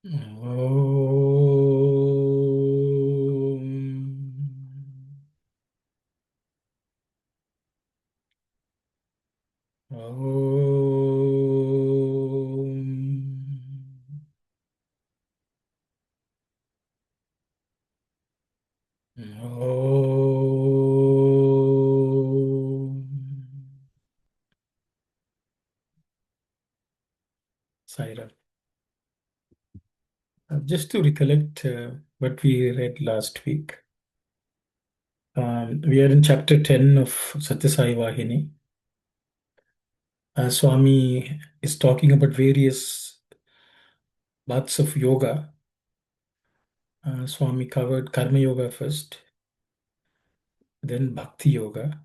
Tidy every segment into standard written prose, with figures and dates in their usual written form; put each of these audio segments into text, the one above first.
Om. Om. Om. Saira. Just to recollect what we read last week, we are in chapter 10 of Sathya Sai Vahini. Swami is talking about various paths of yoga. Swami covered Karma Yoga first, then Bhakti Yoga,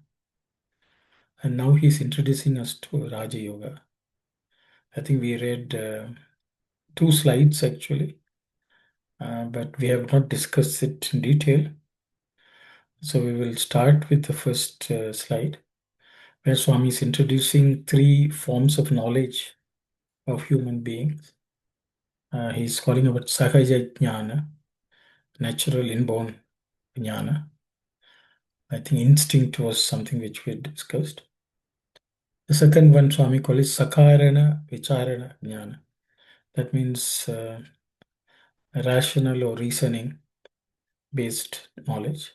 and now he's introducing us to Raja Yoga. I think we read 2 slides actually, but we have not discussed it in detail. So we will start with the first slide, where Swami is introducing 3 forms of knowledge of human beings. He's calling about Sahaja Jnana, natural inborn jnana. I think instinct was something which we had discussed. The second one Swami called is Sakarana Vicharana Jnana. That means rational or reasoning based knowledge.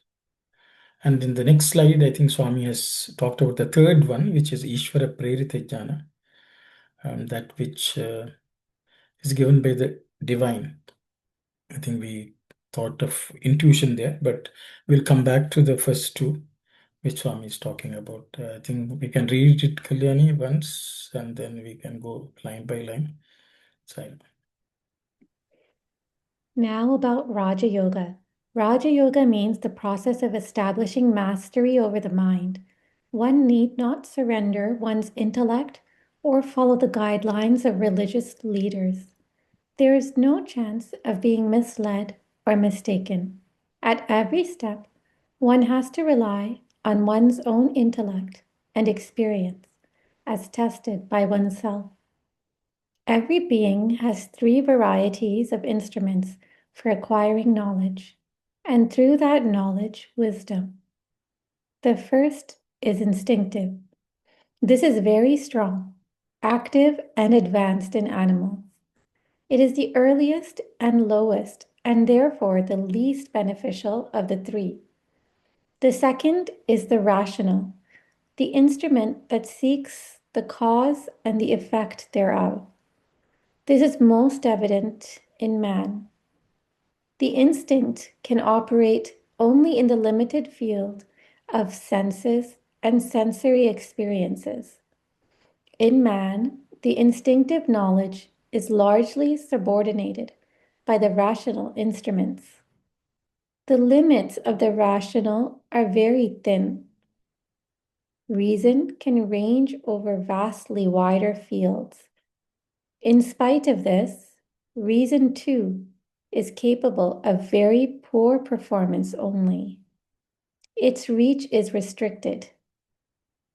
And in the next slide, I think Swami has talked about the third one, which is Ishvara Prerita Jnana, that which is given by the divine. I think we thought of intuition there, but we'll come back to the first two, which Swami is talking about. I think we can read it, Kalyani, once, and then we can go line by line. So, Now about Raja Yoga. Raja Yoga means the process of establishing mastery over the mind. One need not surrender one's intellect or follow the guidelines of religious leaders. There is no chance of being misled or mistaken. At every step, one has to rely on one's own intellect and experience as tested by oneself. Every being has 3 varieties of instruments for acquiring knowledge, and through that knowledge, wisdom. The first is instinctive. This is very strong, active, and advanced in animals. It is the earliest and lowest, and therefore the least beneficial of the 3. The second is the rational, the instrument that seeks the cause and the effect thereof. This is most evident in man. The instinct can operate only in the limited field of senses and sensory experiences. In man, the instinctive knowledge is largely subordinated by the rational instruments. The limits of the rational are very thin. Reason can range over vastly wider fields. In spite of this, reason too is capable of very poor performance only. Its reach is restricted.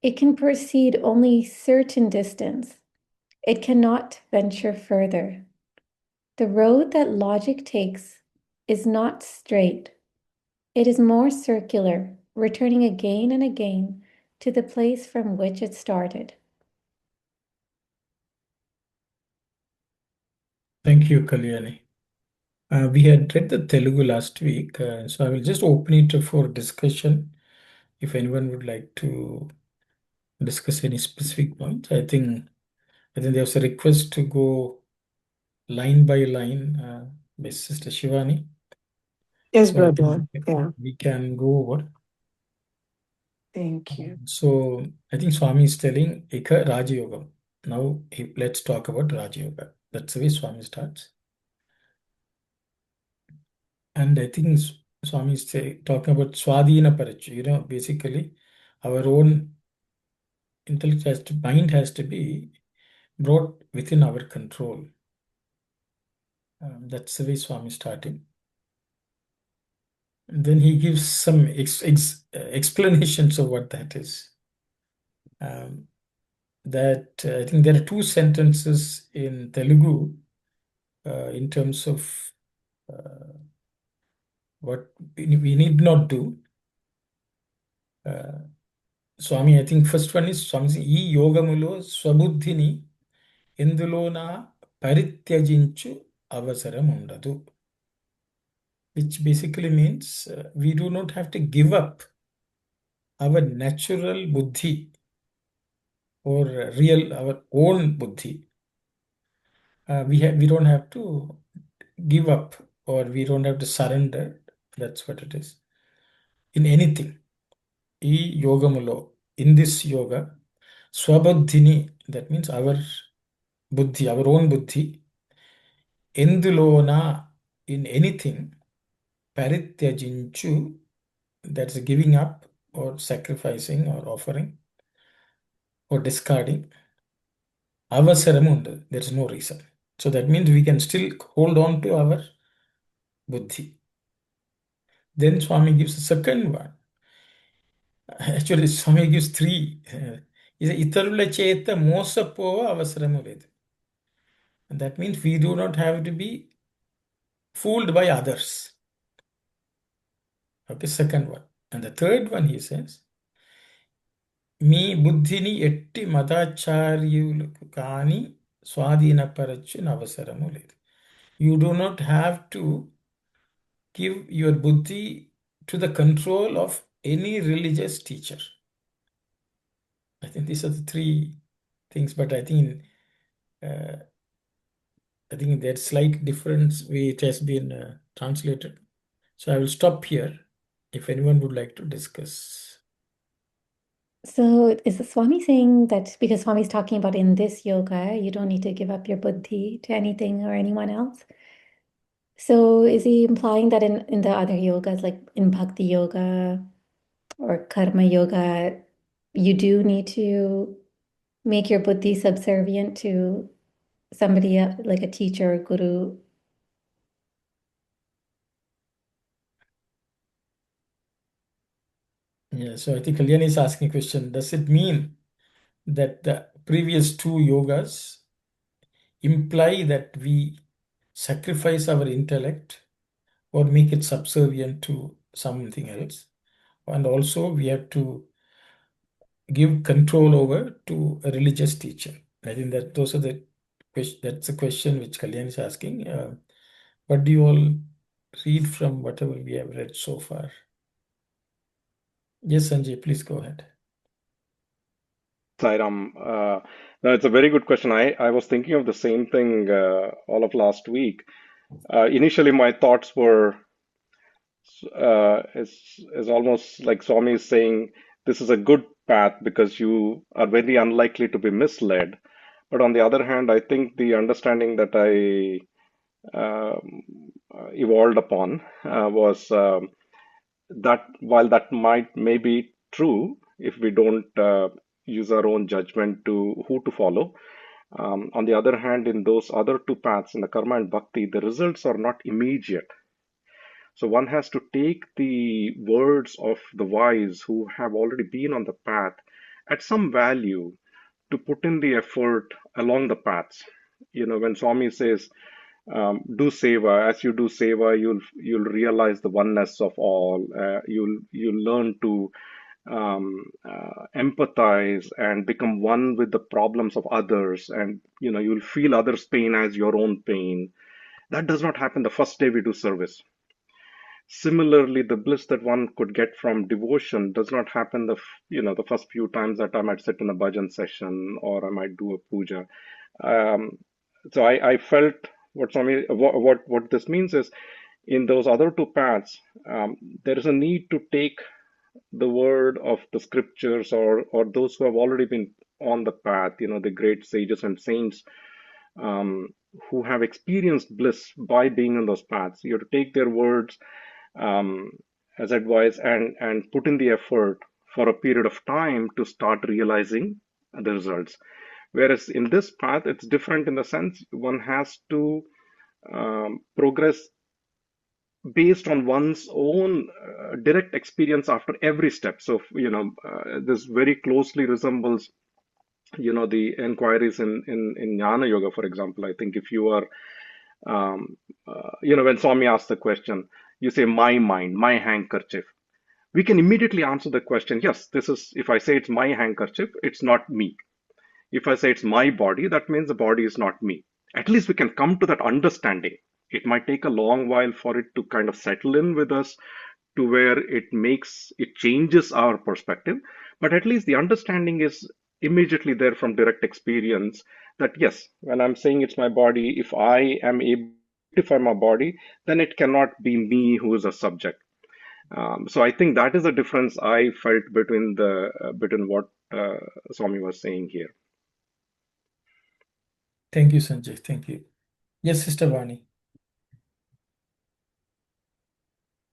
It can proceed only certain distance. It cannot venture further. The road that logic takes is not straight. It is more circular, returning again and again to the place from which it started. thank you, Kalyani. We had read the Telugu last week, so I will just open it for discussion if anyone would like to discuss any specific point. I think there was a request to go line by line by Sister Shivani. Yes, So I brother. think Yeah. we can go over. Thank you. So I think Swami is telling Eka Raja Yoga. Now let's talk about Raja Yoga. That's the way Swami starts. And I think Swami is talking about Swadhina Parachu. Basically, our own intellect mind has to be brought within our control. That's the way Swami is starting. And then he gives some explanations of what that is. That I think there are 2 sentences in Telugu in terms of what we need not do. Swami, I think first one is Swami, ఈ యోగములో స్వబుద్ధిని ఎందులోనా పరిత్యజించు అవసరం ఉండదు. Which basically means we do not have to give up our natural buddhi or our own buddhi. We don't have to give up, or we don't have to surrender. That's what it is. In anything. ఈ యోగములో, in this yoga, స్వబుద్ధిని, that means our buddhi, our own buddhi, ఎందులోన, in anything, పరిత్యజించు, that's giving up or sacrificing or offering or discarding, avasaramu undadu, there's no reason. So that means we can still hold on to our buddhi. Then Swami gives the second one. Actually, Swami gives three. ఇతరుల చేత మోసపోవ అవసరము లేదు. And that means we do not have to be fooled by others. Okay, second one. And the third one, he says, మీ బుద్ధిని ఎట్టి మతాచార్యులకు కానీ స్వాధీనపరచున అవసరము లేదు. You do not have to give your buddhi to the control of any religious teacher. I think these are the three things, but I think there's slight difference way it has been translated. So I will stop here if anyone would like to discuss. So is the Swami saying that because Swami's talking about in this yoga, you don't need to give up your buddhi to anything or anyone else? So is he implying that in the other yogas, like in Bhakti Yoga or Karma Yoga, you do need to make your buddhi subservient to somebody like a teacher or guru? Yeah, so I think Kalyani is asking a question. Does it mean that the previous two yogas imply that we sacrifice our intellect or make it subservient to something else? And also we have to give control over to a religious teacher. I think that those are the that's the question which Kalyan is asking. What do you all read from whatever we have read so far? Yes, Sanjay, please go ahead. Sairam, no, it's a very good question. I was thinking of the same thing all of last week. Initially, my thoughts were is almost like Swami is saying this is a good path because you are very unlikely to be misled. But on the other hand, I think the understanding that I evolved upon was that while that may be true if we don't use our own judgment to who to follow, on the other hand, in those other two paths, in the karma and bhakti, the results are not immediate. So one has to take the words of the wise who have already been on the path at some value to put in the effort along the paths. You know, when Swami says, do seva, as you do seva, you'll realize the oneness of all. You'll learn to empathize and become one with the problems of others, and you'll feel others' pain as your own pain. That does not happen the first day we do service. Similarly, the bliss that one could get from devotion does not happen the first few times that I might sit in a bhajan session or I might do a puja. So I felt what this means is, in those other two paths, there is a need to take the word of the scriptures or those who have already been on the path, the great sages and saints who have experienced bliss by being on those paths. You have to take their words as advice and put in the effort for a period of time to start realizing the results. Whereas in this path, it's different in the sense one has to progress based on one's own direct experience after every step. So, this very closely resembles, the inquiries in Jnana Yoga, for example. I think if you are When Swami asks the question, you say, my mind, my handkerchief. We can immediately answer the question, yes, this is, if I say it's my handkerchief, it's not me. If I say it's my body, that means the body is not me. At least we can come to that understanding. It might take a long while for it to kind of settle in with us to where it changes our perspective. But at least the understanding is immediately there from direct experience that yes, when I'm saying it's my body, if I am able to identify my body, then it cannot be me who is a subject. So I think that is the difference I felt between what Swami was saying here. Thank you, Sanjay. Thank you. Yes, Sister Vani.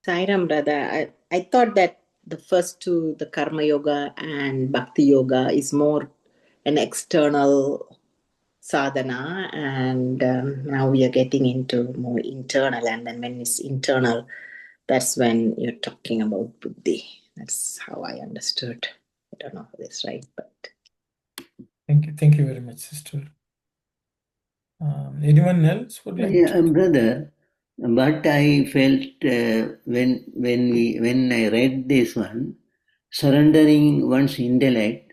Sairam, brother, I thought that the first two, the Karma Yoga and Bhakti Yoga, is more an external sadhana, and now we are getting into more internal. And then when it's internal, that's when you're talking about Buddhi. That's how I understood. I don't know if that's right, but Thank you. Thank you very much, Sister. Anyone else would like to? Brother, but I felt when I read this one, surrendering one's intellect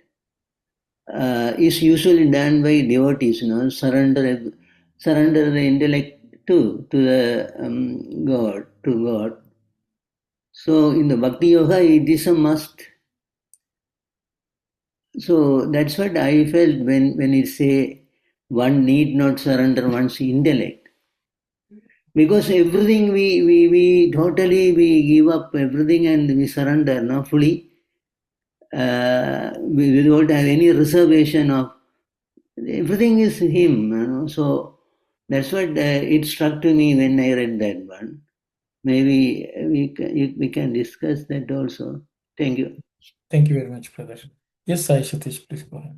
is usually done by devotees. Surrender the intellect to the God, to God. So in the Bhakti Yoga, it is a must. So that's what I felt when it say one need not surrender one's intellect. Because everything we totally we give up everything and we surrender fully. We don't have any reservation of everything is him. So that's what it struck to me when I read that one. Maybe we can discuss that also. Thank you. Thank you very much, brother. Yes, Sai Satish, please go ahead.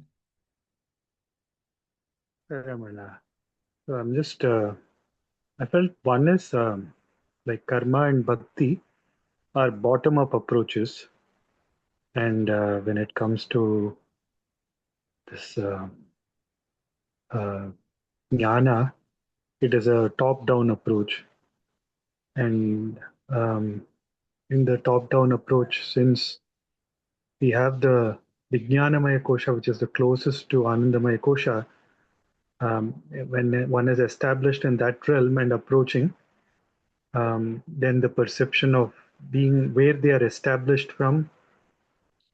Ramana. So I'm just, I felt one is like karma and bhakti are bottom-up approaches, and when it comes to this jnana, it is a top-down approach. And in the top-down approach, since we have the Vijnanamaya Kosha, which is the closest to Anandamaya Kosha, when one is established in that realm and approaching, then the perception of being where they are established from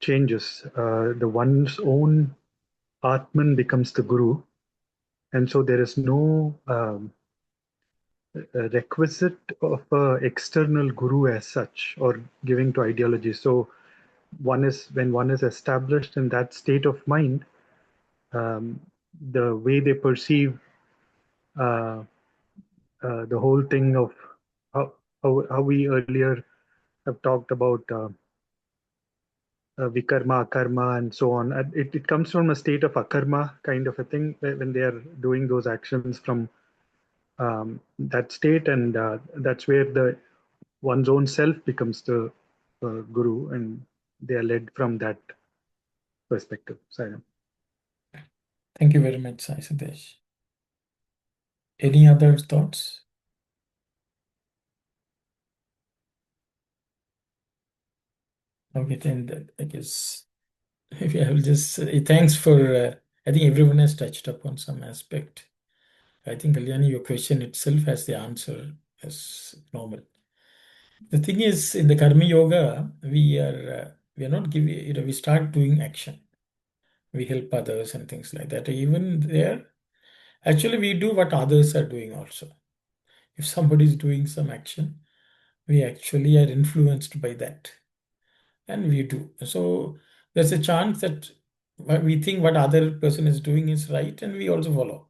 changes. The one's own Atman becomes the Guru, and so there is no requisite of an external Guru as such or giving to ideology. So when one is established in that state of mind, the way they perceive the whole thing of how we earlier have talked about vikarma, akarma, and so on. It comes from a state of akarma kind of a thing when they are doing those actions from that state, and that's where one's own self becomes the guru, and they are led from that perspective. Sayam. Thank you very much, Sai Satish. Any other thoughts? Okay, then I guess maybe I will just say thanks for. I think everyone has touched upon some aspect. I think, Kalyani, your question itself has the answer as normal. The thing is, in the Karma Yoga, we are not giving. We start doing action. We help others and things like that. Even there, actually, we do what others are doing also. If somebody is doing some action, we actually are influenced by that, and we do. So there's a chance that we think what other person is doing is right, and we also follow.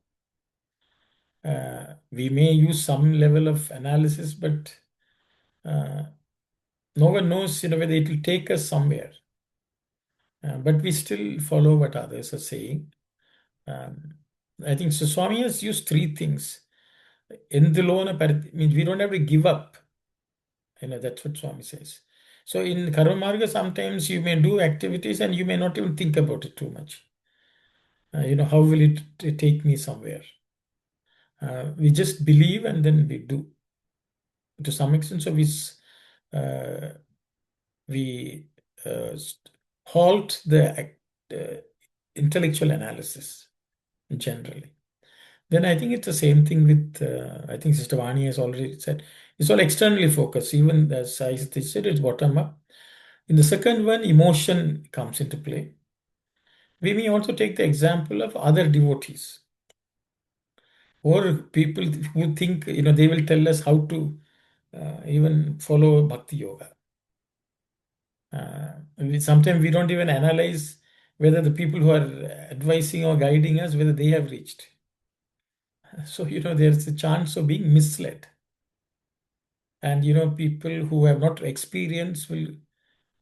We may use some level of analysis, but no one knows, whether it will take us somewhere. But we still follow what others are saying. I think so. Swami has used three things. Means we don't have to give up. That's what Swami says. So in Karma Marga, sometimes you may do activities and you may not even think about it too much. How will it take me somewhere? We just believe and then we do to some extent. So we halt the intellectual analysis generally. Then I think it's the same thing with, I think Sister Vani has already said, it's all externally focused. Even as I said, it's bottom up. In the second one, emotion comes into play. We may also take the example of other devotees or people who think, they will tell us how to even follow Bhakti Yoga. Sometimes we don't even analyze whether the people who are advising or guiding us, whether they have reached. So, there's a chance of being misled. And, people who have not experienced will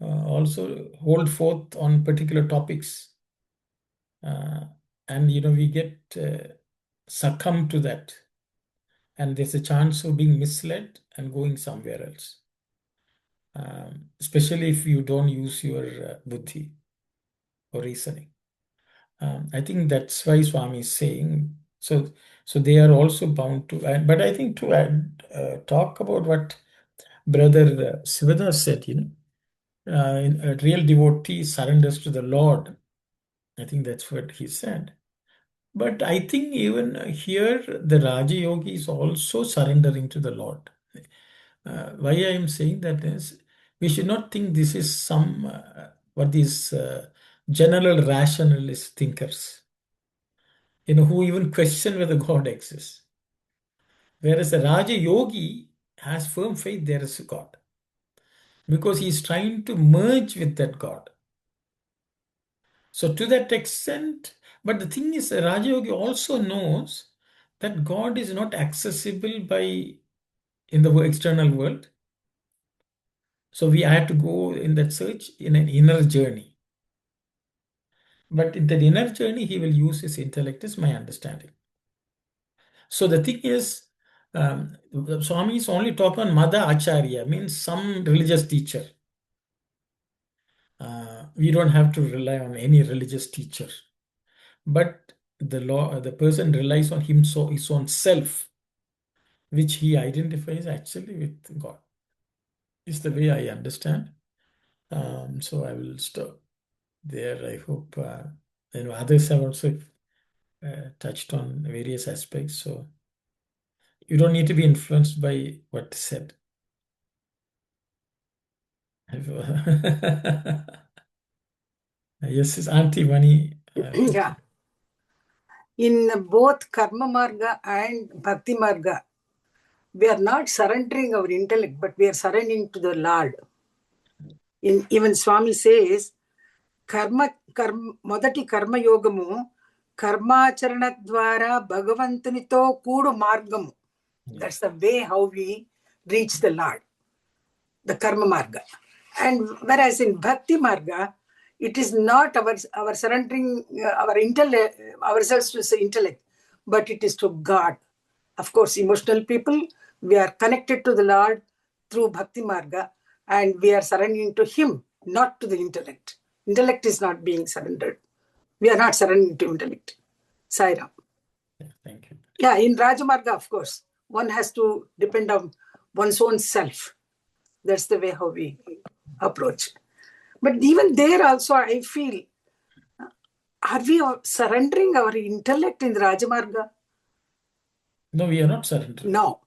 also hold forth on particular topics. And, we get succumb to that. And there's a chance of being misled and going somewhere else. Especially if you don't use your buddhi or reasoning. I think that's why Swami is saying, so they are also bound to, but I think to add, talk about what Brother Sivada said, a real devotee surrenders to the Lord. I think that's what he said. But I think even here, the Raja Yogi is also surrendering to the Lord. Why I am saying that is, we should not think this is some, what these general rationalist thinkers, who even question whether God exists. Whereas the Raja Yogi has firm faith there is a God, because he is trying to merge with that God. So to that extent, but the thing is, the Raja Yogi also knows that God is not accessible in the external world. So we had to go in that search in an inner journey. But in that inner journey, he will use his intellect, is my understanding. So the thing is, Swami is only talking on Mada Acharya, means some religious teacher. We don't have to rely on any religious teacher. But the person relies on his own self, which he identifies actually with God. Is the way I understand. So I will stop there. I hope others have also touched on various aspects. So you don't need to be influenced by what is said. Yes, it's Auntie Vani. Yeah. In both Karma Marga and Bhakti Marga, we are not surrendering our intellect, but we are surrendering to the Lord. Even Swami says, మొదటి కర్మయోగము కర్మాచరణ ద్వారా భగవంతునితో కూడు మార్గము. That's the way how we reach the Lord, the Karma Marga. And whereas in Bhakti Marga, it is not our surrendering ourselves to the intellect, but it is to God. Of course, emotional people, we are connected to the Lord through Bhakti Marga, and we are surrendering to Him, not to the intellect. Intellect is not being surrendered. We are not surrendering to intellect. Sai Ram. Thank you. Yeah, in Rajamarga, of course, one has to depend on one's own self. That's the way how we approach. But even there also, I feel, are we surrendering our intellect in the Rajamarga? No, we are not surrendering. No.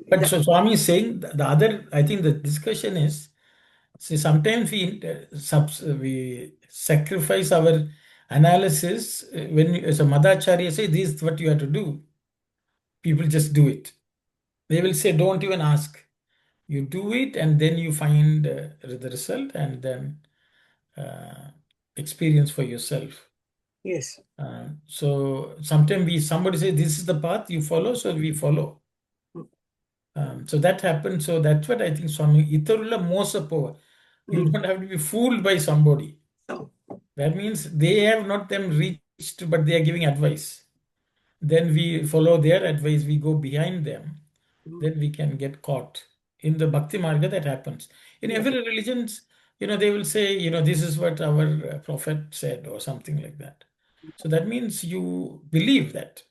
But so Swami is saying the other, I think the discussion is, see, sometimes we sacrifice our analysis when, as a Madhacharya say, this is what you have to do. People just do it. They will say, don't even ask. You do it and then you find the result and then experience for yourself. Yes. So sometimes somebody says, this is the path you follow, so we follow. So that happens. So that's what I think Swami, Itarulla Mosa Pova. You don't have to be fooled by somebody. No. That means they have not them reached, but they are giving advice. Then we follow their advice, we go behind them. Then we can get caught. In the Bhakti Marga, that happens. In every religions, they will say, this is what our prophet said or something like that. So that means you believe that.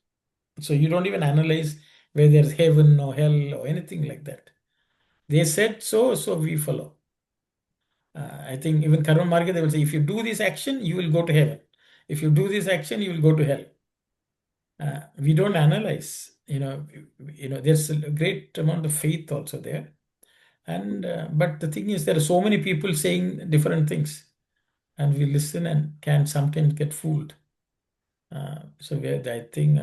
So you don't even analyze whether there's heaven or hell or anything like that. They said so, so we follow. I think even Karma Marga, they will say, if you do this action, you will go to heaven. If you do this action, you will go to hell. We don't analyze. There's a great amount of faith also there. And but the thing is, there are so many people saying different things, and we listen and some can get fooled. So I think,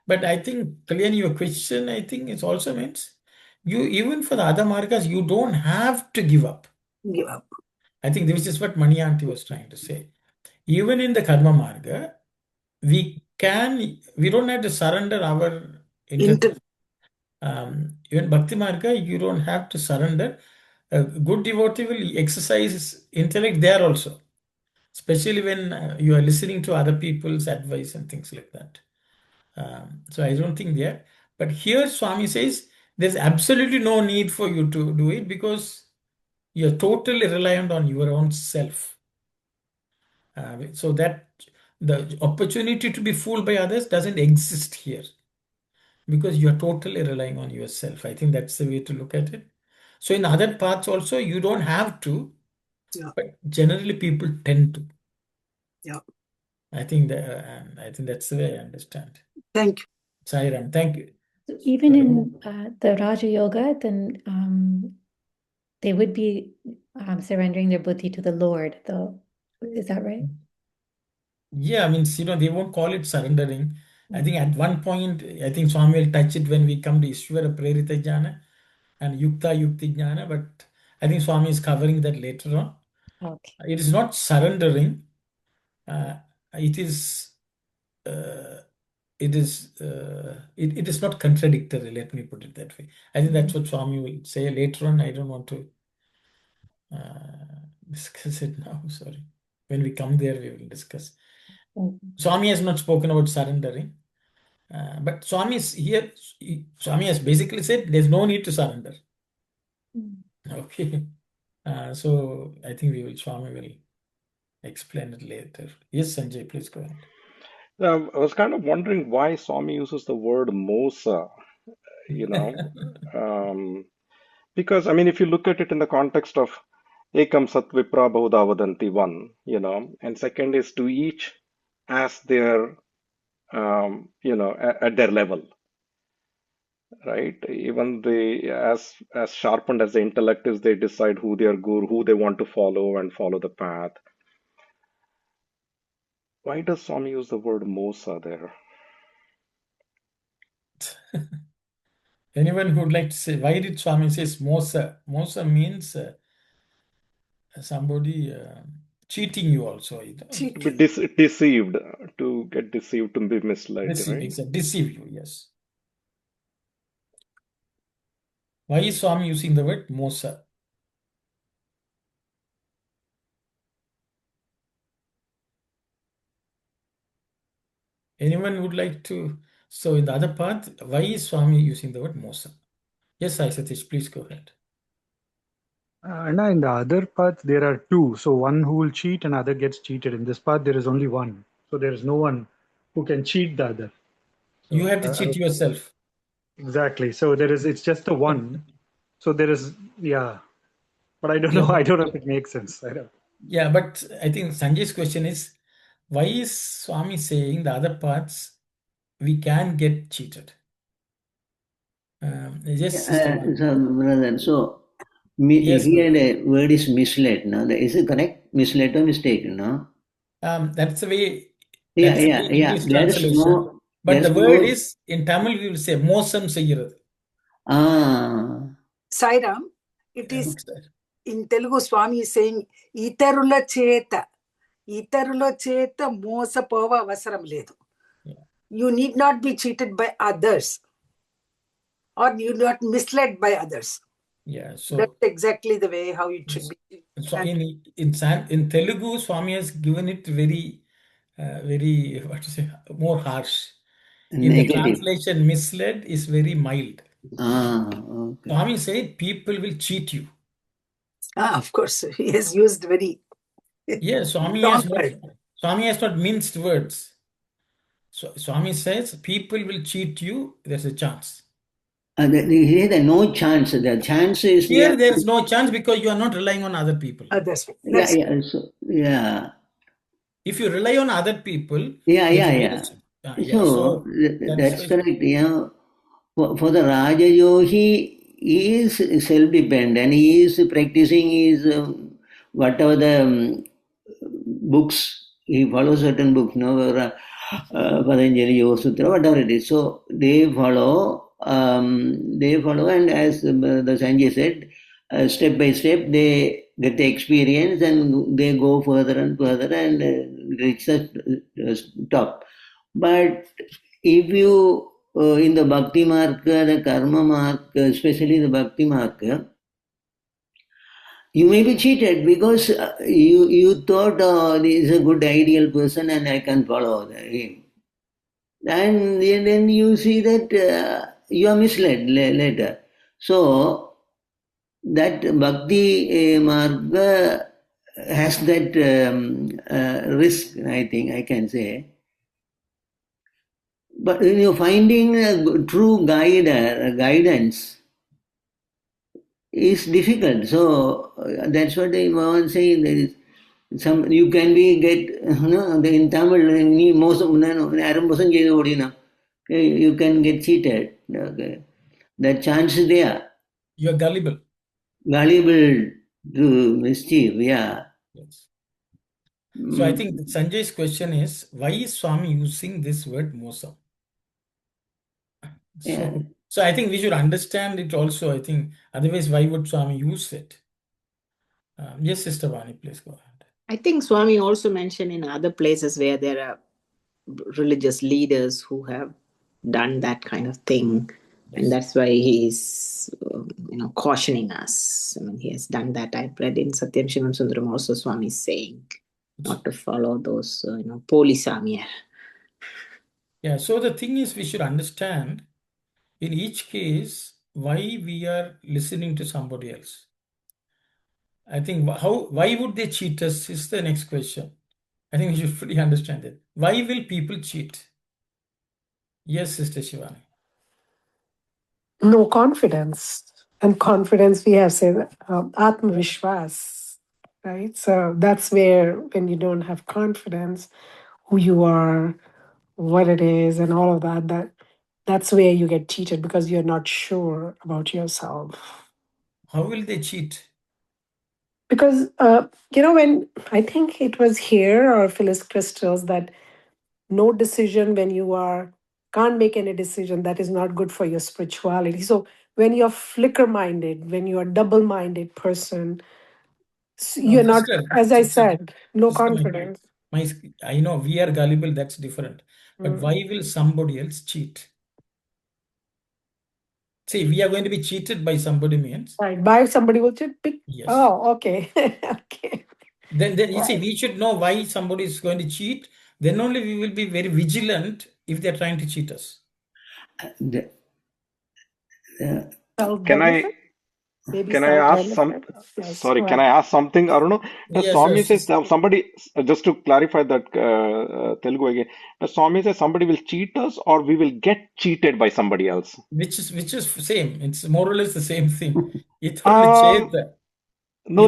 but I think, Kalyan, your question, I think it also means you, even for the other margas, you don't have to give up. Give up. I think this is what Mani Aunty was trying to say. Even in the Karma Marga, we don't have to surrender our Inter- even Bhakti Marga, you don't have to surrender. A good devotee will exercise intellect there also, especially when you are listening to other people's advice and things like that. So I don't think there. But here Swami says there's absolutely no need for you to do it because you're totally reliant on your own self. So that the opportunity to be fooled by others doesn't exist here because you're totally relying on yourself. I think that's the way to look at it. So in other paths also, you don't have to, Yeah. but generally people tend to. Yeah. I think that's the way I understand. Thank you. Sai Ram, thank you. So even in the Raja Yoga, then they would be surrendering their buddhi to the Lord, though. Is that right? Yeah, I mean, they won't call it surrendering. I think at one point, I think Swami will touch it when we come to Ishvara Prerita Jnana and Yukta Yukti Jnana, but I think Swami is covering that later on. Okay. It is not surrendering. It is not contradictory, let me put it that way. I think that's what Swami will say later on. I don't want to discuss it now, sorry. When we come there, we will discuss. Swami has not spoken about surrendering. But Swami has basically said there's no need to surrender. Okay. So I think Swami will explain it later. Yes, Sanjay, please go ahead. I was kind of wondering why Swami uses the word mosa, because, I mean, if you look at it in the context of Ekam Sat Vipra Bahuda Vadanti, one, and second is to each as their, at their level, right? Even as sharpened as the intellect is, they decide who their guru, who they want to follow and follow the path. Why does Swami use the word mosa there? Anyone who would like to say, why did Swami say Mosa? Mosa means somebody cheating you also. To be deceived, to get deceived, to be misled, Deceive, right? exactly. Deceive you, yes. Why is Swami using the word Mosa? Anyone would like to? So in the other path, why is Swami using the word Mosa? Yes, Sai Satish, please go ahead. And in the other path, there are two. So one who will cheat and other gets cheated. In this path, there is only one. So there is no one who can cheat the other. So, You have to cheat yourself. Exactly. So it's just the one. So there is, yeah. But I don't Yeah, know. I don't know if it makes sense. I don't. Yeah, but I think Sanjay's question is, why is Swami saying the other parts we can get cheated? Yes, Sister. So Yes, here the word is misled. No, is it correct? Misled or mistaken? No. that's the way. Yeah, That's the yeah, yeah. English translation. But the word is in Tamil we will say mosam seyyirathu. Sairam, it is in Telugu. Swami is saying itarula cheta mosa pova avasaram ledu. You need not be cheated by others, or you not misled by others. Yeah, so that's exactly the way how it should be. So in Telugu, Swami has given it very what to say, more harsh. In the translation, misled is very mild. Okay. Swami said people will cheat you. Of course, he has used very Swami has not minced words. So Swami says people will cheat you, there's a chance. Here there no chance. The chance is Here there is no chance because you are not relying on other people. That's right. yeah, yeah. So, yeah. If you rely on other people, Yeah, there yeah, is yeah. yeah. So So that's why. correct. Yeah. For the Raja Yogi, he is self-dependent. He is practicing his whatever the books. He follows certain books, no, Patanjali Yoga Sutra, whatever it is. So they follow, and as the Sanjay said, step by step they get the experience and they go further and further and reach the top. But if you in the Bhakti Marga, the Karma Marga, especially the Bhakti Marga, you may be cheated because you thought this is a good ideal person and I can follow him. And then you see that you are misled later. So that Bhakti Marga has that risk, I think I can say. But when you're finding a true guidance is difficult. So that's what I was saying. There is some you can be get in Tamil நீ மோசம் யாரும் மோசம் செய்து ஓடினா you can get cheated. Okay. That chance is there. You are gullible. Gullible to mischief, yeah. Yes. So I think Sanjay's question is, why is Swami using this word mosam? Yeah. So I think we should understand it also. I think otherwise, why would Swami use it? Yes, Sister Vani, please go ahead. I think Swami also mentioned in other places where there are religious leaders who have done that kind of thing. Yes. And that's why he's cautioning us. I mean, he has done that. I've read in Satyam Shivam Sundaram also Swami is saying not to follow those polisamia. Yeah, so the thing is, we should understand in each case why we are listening to somebody else. I think why would they cheat us is the next question. I think we should fully understand it. Why will people cheat? Yes, Sister Shivani. No confidence. And confidence, we have said, Atma Vishwas, right? So that's where, when you don't have confidence, who you are, what it is, and all of that's where you get cheated because you're not sure about yourself. How will they cheat? Because, when I think it was here or Phyllis Crystals that no decision when you can't make any decision, that is not good for your spirituality. So when you're flicker minded, when you're double minded person, you're not, as I said, no Sister, confidence. I know we are gullible, that's different. But why will somebody else cheat? See, we are going to be cheated by somebody means. Right, by somebody will cheat. Yes. Oh, okay. Okay. Then you see, we should know why somebody is going to cheat. Then only we will be very vigilant if they are trying to cheat us. Can I ask sorry, can I ask something? I don't know. Does Swami says somebody, just to clarify that Telugu again, does Swami say somebody will cheat us or we will get cheated by somebody else? Which is same. It's more or less the same thing. No,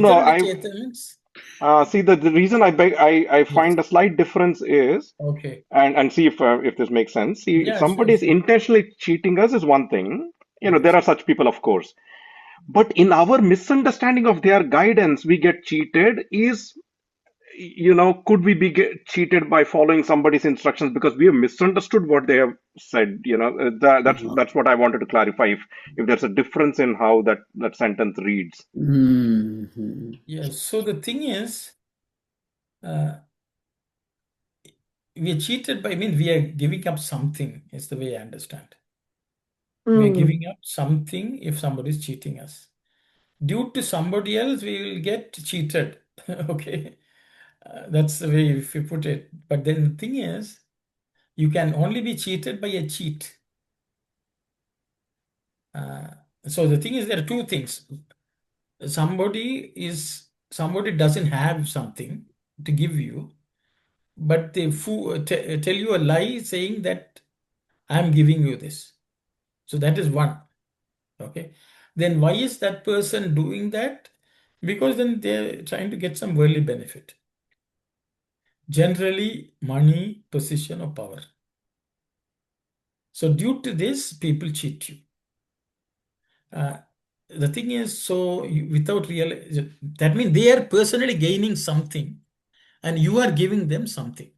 see, the reason I find a slight difference is, okay, and see if this makes sense. See, if somebody is intentionally cheating us is one thing. There are such people, of course. But in our misunderstanding of their guidance, we get cheated. Could we be cheated by following somebody's instructions because we have misunderstood what they have said? That's what I wanted to clarify. If there's a difference in how that sentence reads. Mm-hmm. Yes. So the thing is, we are cheated by, we are giving up something, is the way I understand. We are giving up something if somebody is cheating us. Due to somebody else, we will get cheated. Okay. That's the way if you put it. But then the thing is, you can only be cheated by a cheat. So the thing is, there are two things. Somebody doesn't have something to give you, but they tell you a lie saying that I am giving you this. So that is one. Okay. Then why is that person doing that? Because then they're trying to get some worldly benefit. Generally, money, position, or power. So due to this, people cheat you. The thing is, so without real, that means they are personally gaining something, and you are giving them something.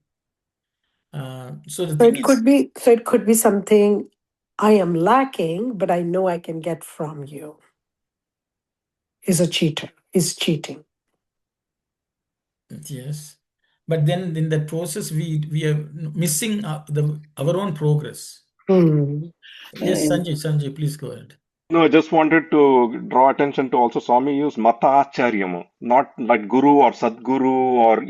So the thing is, it could be something I am lacking, but I know I can get from you. Is a cheater. Is cheating. yes, but then in the process, we are missing our own progress. Yes, Sanjay, please go ahead. No, I just wanted to draw attention to also Swami use Mata Acharyamu, not like Guru or Sadguru or,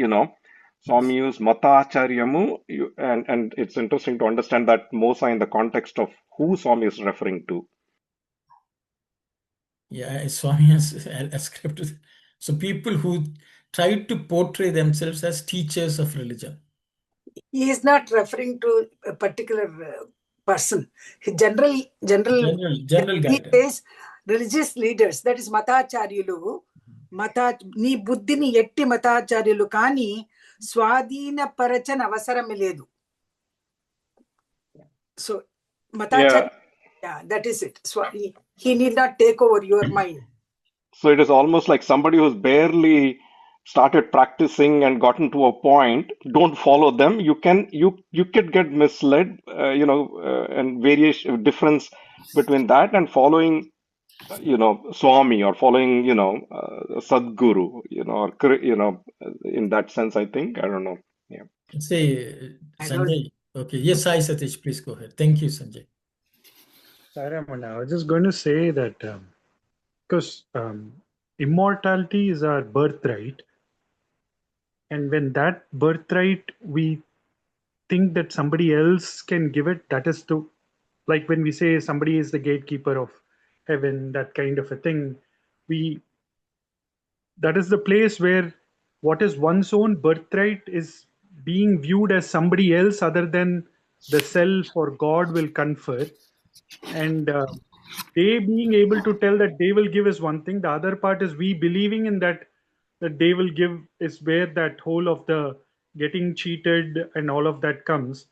Swami use Mata Acharyamu, and it's interesting to understand that Mosa in the context of who Swami is referring to. Yeah, Swami has ascribed. So people who try to portray themselves as teachers of religion. He is not referring to a particular person. General guidance. He says religious leaders, that is Matacharyalu. నీ బుద్ధిని ఎట్టి మతాచార్యులు కానీ స్వాధీన పరచన అవసరం లేదు. So Matacharya, that is it. So he need not take over your mind. So it is almost like somebody who's barely started practicing and gotten to a point. Don't follow them. You could get misled, and variation difference between that and following, Swami or following, Sadguru, or, in that sense, I think. I don't know. Yeah. Say, Sanjay. Okay. Yes, Sai Satish, please go ahead. Thank you, Sanjay. I was just going to say that because immortality is our birthright, and when that birthright we think that somebody else can give it, that is like when we say somebody is the gatekeeper of heaven, that kind of a thing, that is the place where what is one's own birthright is being viewed as somebody else other than the self or God will confer. And they being able to tell that they will give is one thing. The other part is we believing in that they will give is where that whole of the getting cheated and all of that comes.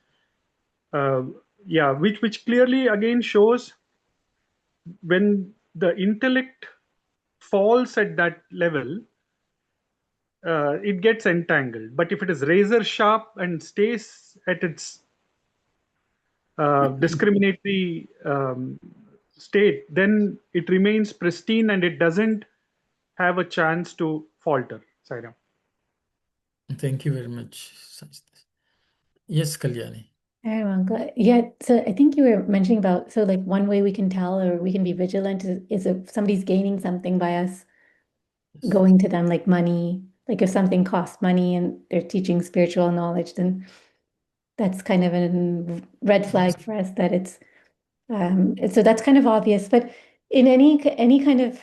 Which clearly again shows when the intellect falls at that level, it gets entangled. But if it is razor sharp and stays at its discriminatory state, then it remains pristine and it doesn't have a chance to falter. Sairam. Thank you very much. Yes, Kalyani. Yeah, so I think you were mentioning about, so like one way we can tell or we can be vigilant is if somebody's gaining something by us going to them, like money, like if something costs money and they're teaching spiritual knowledge, then that's kind of a red flag for us that it's so that's kind of obvious. But in any kind of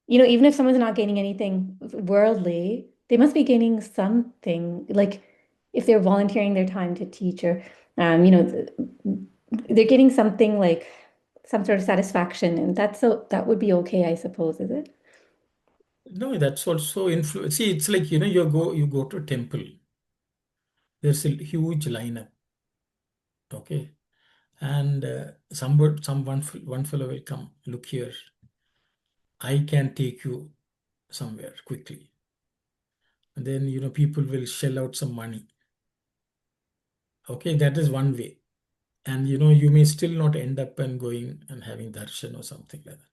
even if someone's not gaining anything worldly, they must be gaining something, like if they're volunteering their time to teach, or they're getting something like some sort of satisfaction, and that would be okay, I suppose, is it? No, that's also influence. See, it's like, you go to a temple. There's a huge lineup. Okay. And one fellow will come, look here. I can take you somewhere quickly. And then, people will shell out some money. Okay, that is one way. And, you may still not end up and going and having darshan or something like that.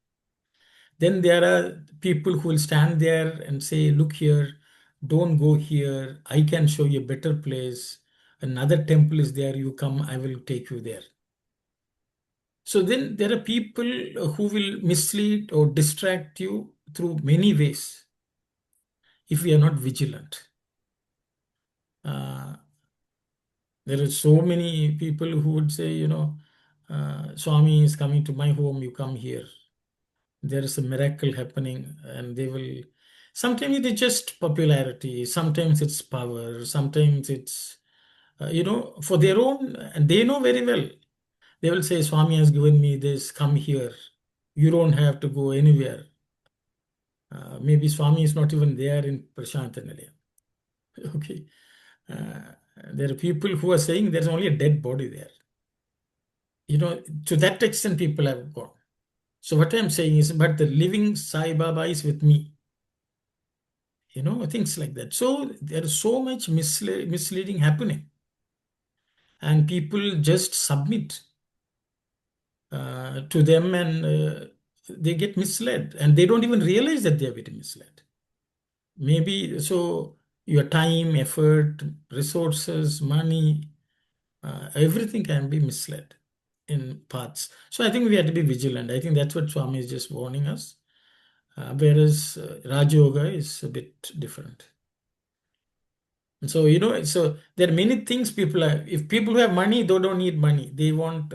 Then there are people who will stand there and say, look here, don't go here. I can show you a better place. Another temple is there. You come, I will take you there. So then there are people who will mislead or distract you through many ways if we are not vigilant. There are so many people who would say, Swami is coming to my home, you come here. There is a miracle happening, and they will Sometimes it is just popularity, sometimes it's power, sometimes it's, for their own, and they know very well. They will say, Swami has given me this, come here. You don't have to go anywhere. Maybe Swami is not even there in Prashanthanalaya. Okay. There are people who are saying there's only a dead body there. To that extent, people have gone. So what I'm saying is, but the living Sai Baba is with me. Things like that. So there is so much misleading happening. And people just submit to them, and they get misled. And they don't even realize that they are getting misled. Maybe so your time, effort, resources, money, everything can be misled in parts. So I think we have to be vigilant. I think that's what Swami is just warning us. Whereas Raja Yoga is a bit different. So, so there are many things if people who have money, they don't need money. They want,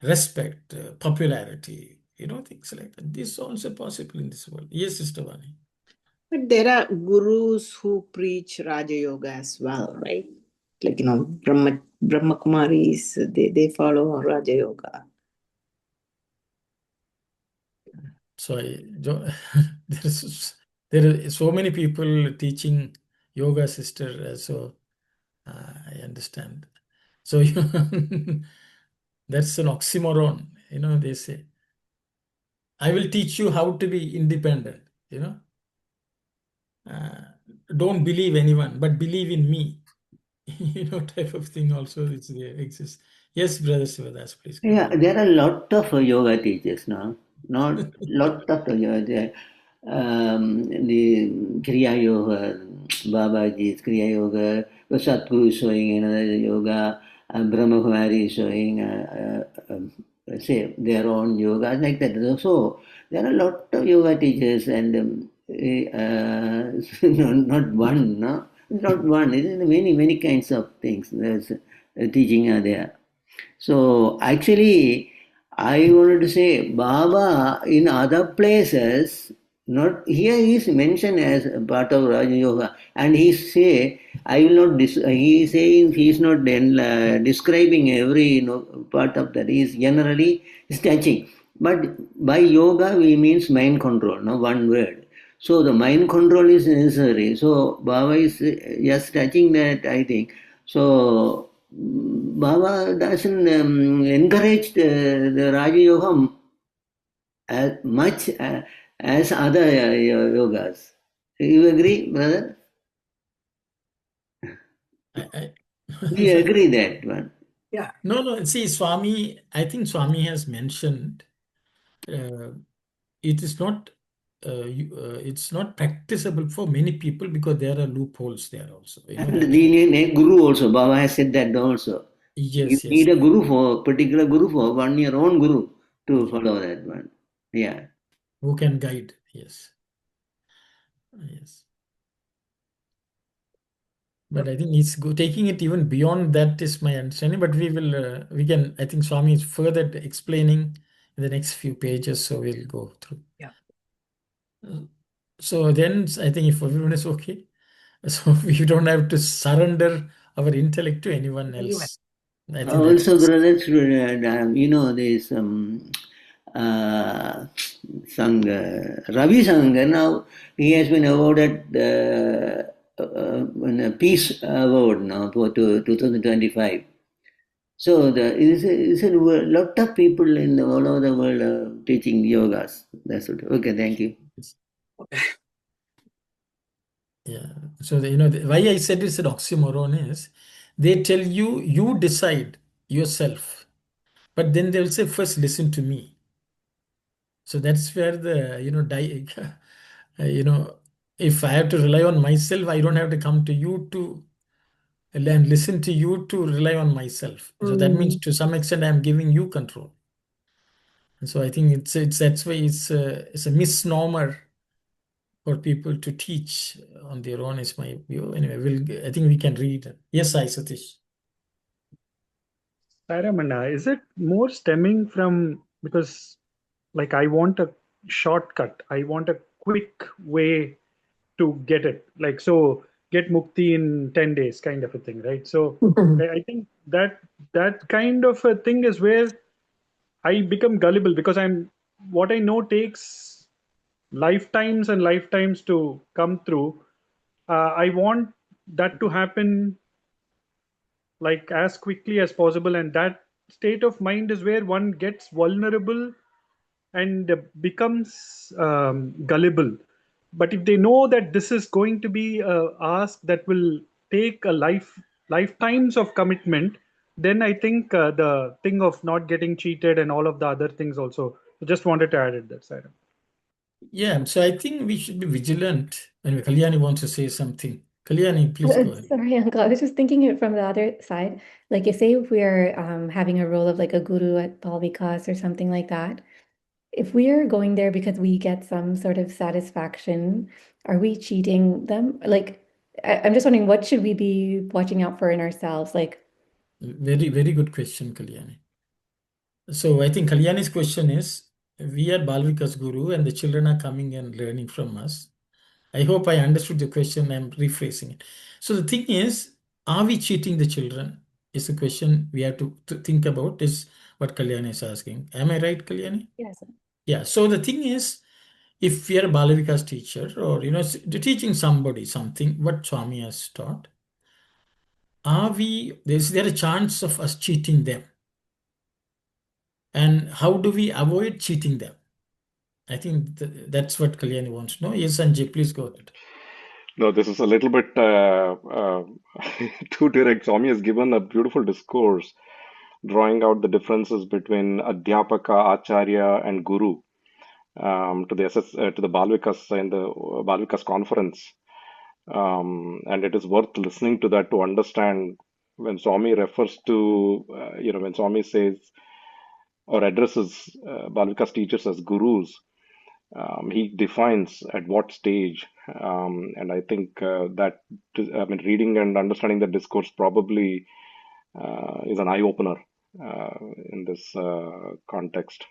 respect, popularity, things like that. This is also possible in this world. Yes, Sister Vani. But there are gurus who preach Raja Yoga as well, right? Like, Brahma Kumaris, they follow Raja Yoga. So there are so many people teaching yoga, sister. So I understand. So that's an oxymoron. They say, I will teach you how to be independent. Don't believe anyone, but believe in me. Type of thing also exists. Yes, Brother Sivadas, please. Yeah, there are a lot of yoga teachers now. Not lot of yoga. The Kriya Yoga, Babaji's Kriya Yoga, Satguru is showing another yoga, Brahma Kumari is showing, say, their own yoga, like that. So, there are a lot of yoga teachers, and not one, no? Not one, it is many kinds of things. There's teaching are there. So actually, I wanted to say Baba in other places, not here he is mentioned as a part of Raja Yoga, and he say I will not. He is saying he is not describing every part of that. He is generally touching, but by yoga we means mind control. No one word. So the mind control is necessary. So Baba is just touching that, I think. So Baba doesn't encourage the Raja Yoga as much as other yogas. You agree, brother? We agree that one. Yeah. No. See, Swami, I think Swami has mentioned it is not. It's not practicable for many people because there are loopholes there also. And the need a guru also. Baba has said that also. You Yes. need a guru for particular guru for one your own guru to follow that one. Yeah. Who can guide? Yes. Yes. But I think he's taking it even beyond that is my understanding. But we can. I think Swami is further explaining in the next few pages, so we'll go through. Yeah. So then I think if everyone is okay, so we don't have to surrender our intellect to anyone else. I think Also, brother, this Ravi Shankar, now he has been awarded a Peace Award now for 2025. So it's a lot of people in all over the world are teaching yogas. That's what. Okay, thank you. Yeah. So why I said it's an oxymoron is they tell you decide yourself, but then they'll say first listen to me. So that's where the if I have to rely on myself, I don't have to come to you to and listen to you to rely on myself. So that means to some extent I'm giving you control. And so I think it's that's why it's a misnomer for people to teach on their own is my view. Anyway, I think we can read. Yes, Sai Satish. Saramana, is it more stemming from because like I want a shortcut, I want a quick way to get it. Like, so get mukti in 10 days kind of a thing, right? So I think that kind of a thing is where I become gullible, because what I know takes lifetimes and lifetimes to come through. I want that to happen like as quickly as possible, and that state of mind is where one gets vulnerable and becomes gullible. But if they know that this is going to be a ask that will take a lifetimes of commitment, then I think the thing of not getting cheated and all of the other things also. I just wanted to add it that side. Yeah, so I think we should be vigilant. When Kalyani wants to say something. Kalyani, please go ahead. Sorry, Uncle. I was just thinking it from the other side. Like, if say if we're having a role of like a guru at Balvikas or something like that, if we are going there because we get some sort of satisfaction, are we cheating them? Like, I'm just wondering, what should we be watching out for in ourselves? Like, Very, very good question, Kalyani. So I think Kalyani's question is, we are Balvika's guru and the children are coming and learning from us. I hope I understood the question. I'm rephrasing it. So the thing is, are we cheating the children? Is the question we have to think about, is what Kalyani is asking. Am I right, Kalyani? yes. Yeah. So the thing is, if we are Balavika's teacher, or teaching somebody something, what Swami has taught, is there a chance of us cheating them? And how do we avoid cheating them? I think that's what Kalyani wants to know. Yes, Sanjay, please go ahead. No, this is a little bit too direct. Swami has given a beautiful discourse drawing out the differences between Adhyapaka, Acharya, and Guru to the Balvikas in the Balvikas conference. And it is worth listening to that to understand when Swami refers to, when Swami says or addresses Balvikas teachers as gurus. He defines at what stage, and I think reading and understanding the discourse probably is an eye opener in this context.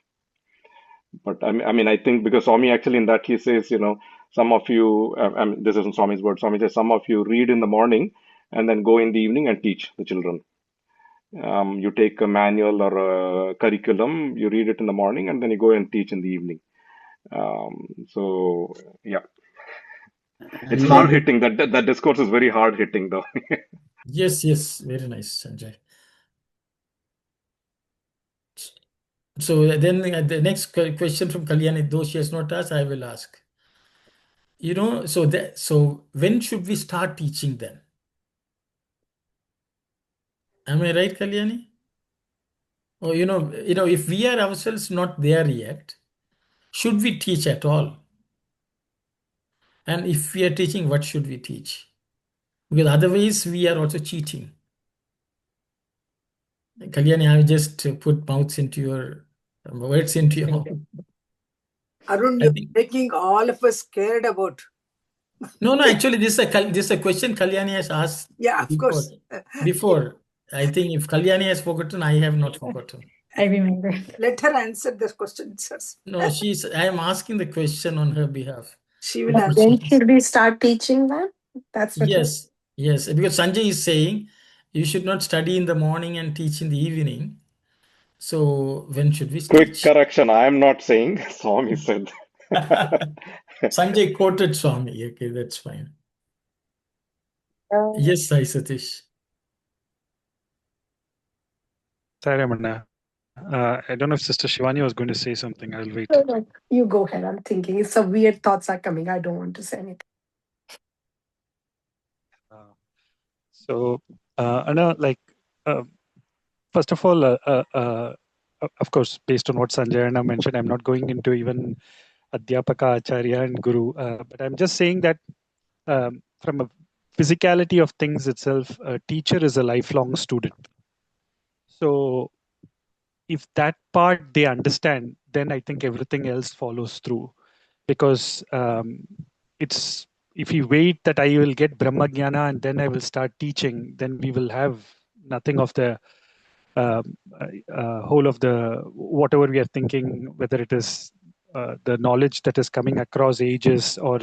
But I think because Swami actually in that he says, some of you, this isn't Swami's word. Swami says some of you read in the morning and then go in the evening and teach the children. You take a manual or a curriculum, you read it in the morning, and then you go and teach in the evening. So yeah, it's hard hitting. That discourse is very hard hitting, though. Yes, very nice, Sanjay. So then the next question from Kalyani, though she has not asked, I will ask. So when should we start teaching them? Am I right, Kalyani? Or if we are ourselves not there yet, should we teach at all? And if we are teaching, what should we teach? Because otherwise we are also cheating. Kalyani, I just put words into your mouth. Arun, you're making all of us scared about. No, actually, this is a question Kalyani has asked. Yeah, of course. Before. I think if Kalyani has forgotten, I have not forgotten. I remember. Let her answer this question first. No, I am asking the question on her behalf. She will answer. When should we start teaching them? That's what Yes, because Sanjay is saying you should not study in the morning and teach in the evening. So when should we Quick teach? correction, I am not saying, Swami said. Sanjay quoted Swami. Okay, that's fine. Yes, Sai Satish. Sorry, Ramana. I don't know if Sister Shivani was going to say something. I'll wait. No, you go ahead. I'm thinking. It's some weird thoughts are coming. I don't want to say anything. So, Anna, first of all, of course, based on what Sanjay Anna mentioned, I'm not going into even Adhyapaka, Acharya, and Guru, but I'm just saying that from a physicality of things itself, a teacher is a lifelong student. So, if that part they understand, then I think everything else follows through. Because it's if you wait that I will get Brahma Jnana and then I will start teaching, then we will have nothing of the whole of the whatever we are thinking, whether it is the knowledge that is coming across ages, or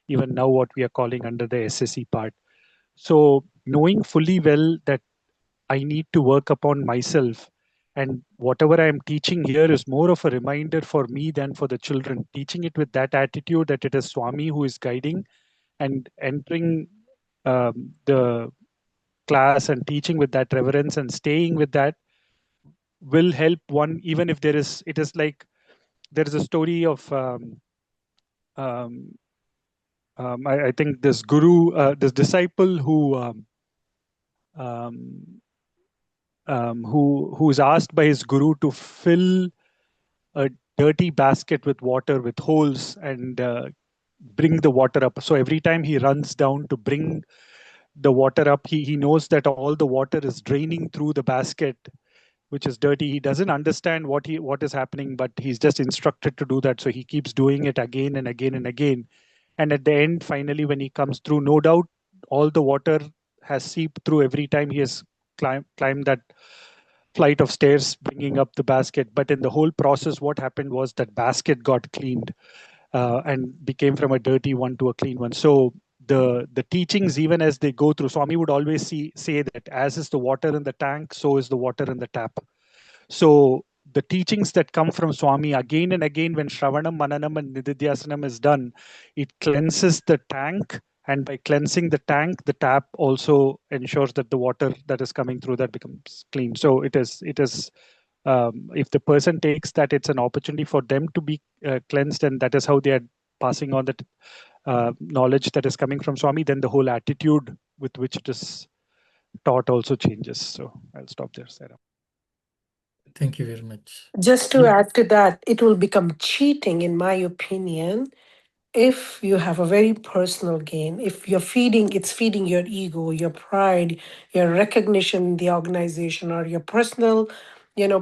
even now what we are calling under the SSE part. So knowing fully well that I need to work upon myself, and whatever I am teaching here is more of a reminder for me than for the children. Teaching it with that attitude that it is Swami who is guiding, and entering the class and teaching with that reverence and staying with that will help one, even if it is like there is a story of um, I think this guru, this disciple um, who is asked by his guru to fill a dirty basket with water with holes and bring the water up. So every time he runs down to bring the water up, he knows that all the water is draining through the basket, which is dirty. He doesn't understand what is happening, but he's just instructed to do that. So he keeps doing it again and again and again. And at the end, finally, when he comes through, no doubt all the water has seeped through every time he has climbed that flight of stairs bringing up the basket. But in the whole process, what happened was that basket got cleaned and became from a dirty one to a clean one. So the teachings, even as they go through, Swami would always say that as is the water in the tank, so is the water in the tap. So the teachings that come from Swami again and again, when Shravanam, Mananam, and Nididhyasanam is done, it cleanses the tank. And by cleansing the tank, the tap also ensures that the water that is coming through that becomes clean. So it is if the person takes that, it's an opportunity for them to be cleansed, and that is how they are passing on that knowledge that is coming from Swami. Then the whole attitude with which it is taught also changes. So I'll stop there, Sarah. Thank you very much. Just to add to that, it will become cheating, in my opinion, if you have a very personal gain. If it's feeding your ego, your pride, your recognition in the organization, or your personal,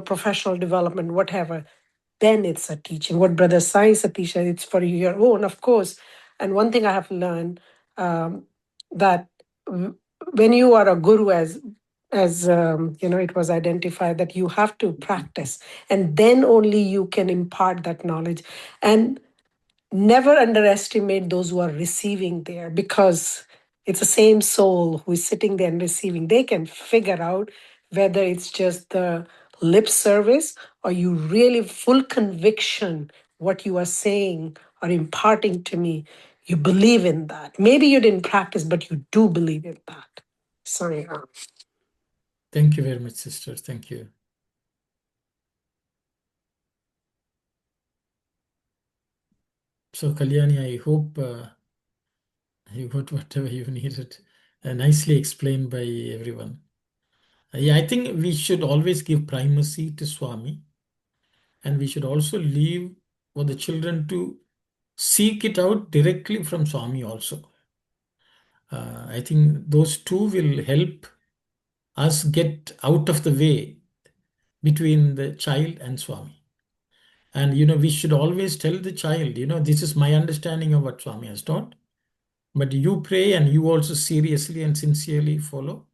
professional development, whatever, then it's a teaching. What Brother Sai Satish said, it's for your own, of course. And one thing I have learned, that when you are a guru, as it was identified, that you have to practice, and then only you can impart that knowledge. And never underestimate those who are receiving there, because it's the same soul who is sitting there and receiving. They can figure out whether it's just the lip service, or you really full conviction what you are saying or imparting to me. You believe in that. Maybe you didn't practice, but you do believe in that. Sorry. Thank you very much, sisters. Thank you. So, Kalyani, I hope you got whatever you needed. Nicely explained by everyone. Yeah, I think we should always give primacy to Swami, and we should also leave for the children to seek it out directly from Swami also. I think those two will help us get out of the way between the child and Swami. And, we should always tell the child, this is my understanding of what Swami has taught. But you pray and you also seriously and sincerely follow.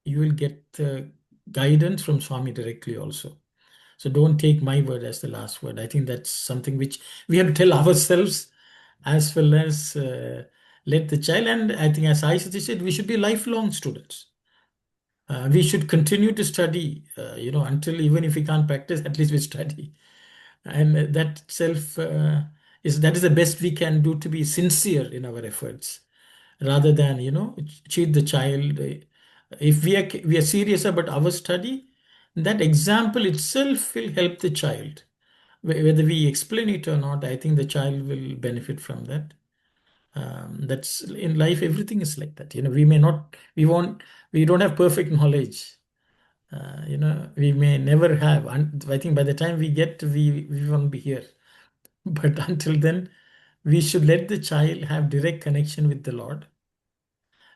You will get the guidance from Swami directly also. So don't take my word as the last word. I think that's something which we have to tell ourselves, as well as let the child. And I think, as I said, we should be lifelong students. We should continue to study, until, even if we can't practice, at least we study. And that itself is the best we can do, to be sincere in our efforts, rather than cheat the child. If we are serious about our study, that example itself will help the child. Whether we explain it or not, I think the child will benefit from that. That's in life, everything is like that. We don't have perfect knowledge. We may never have. I think by the time we get, we won't be here. But until then, we should let the child have direct connection with the Lord.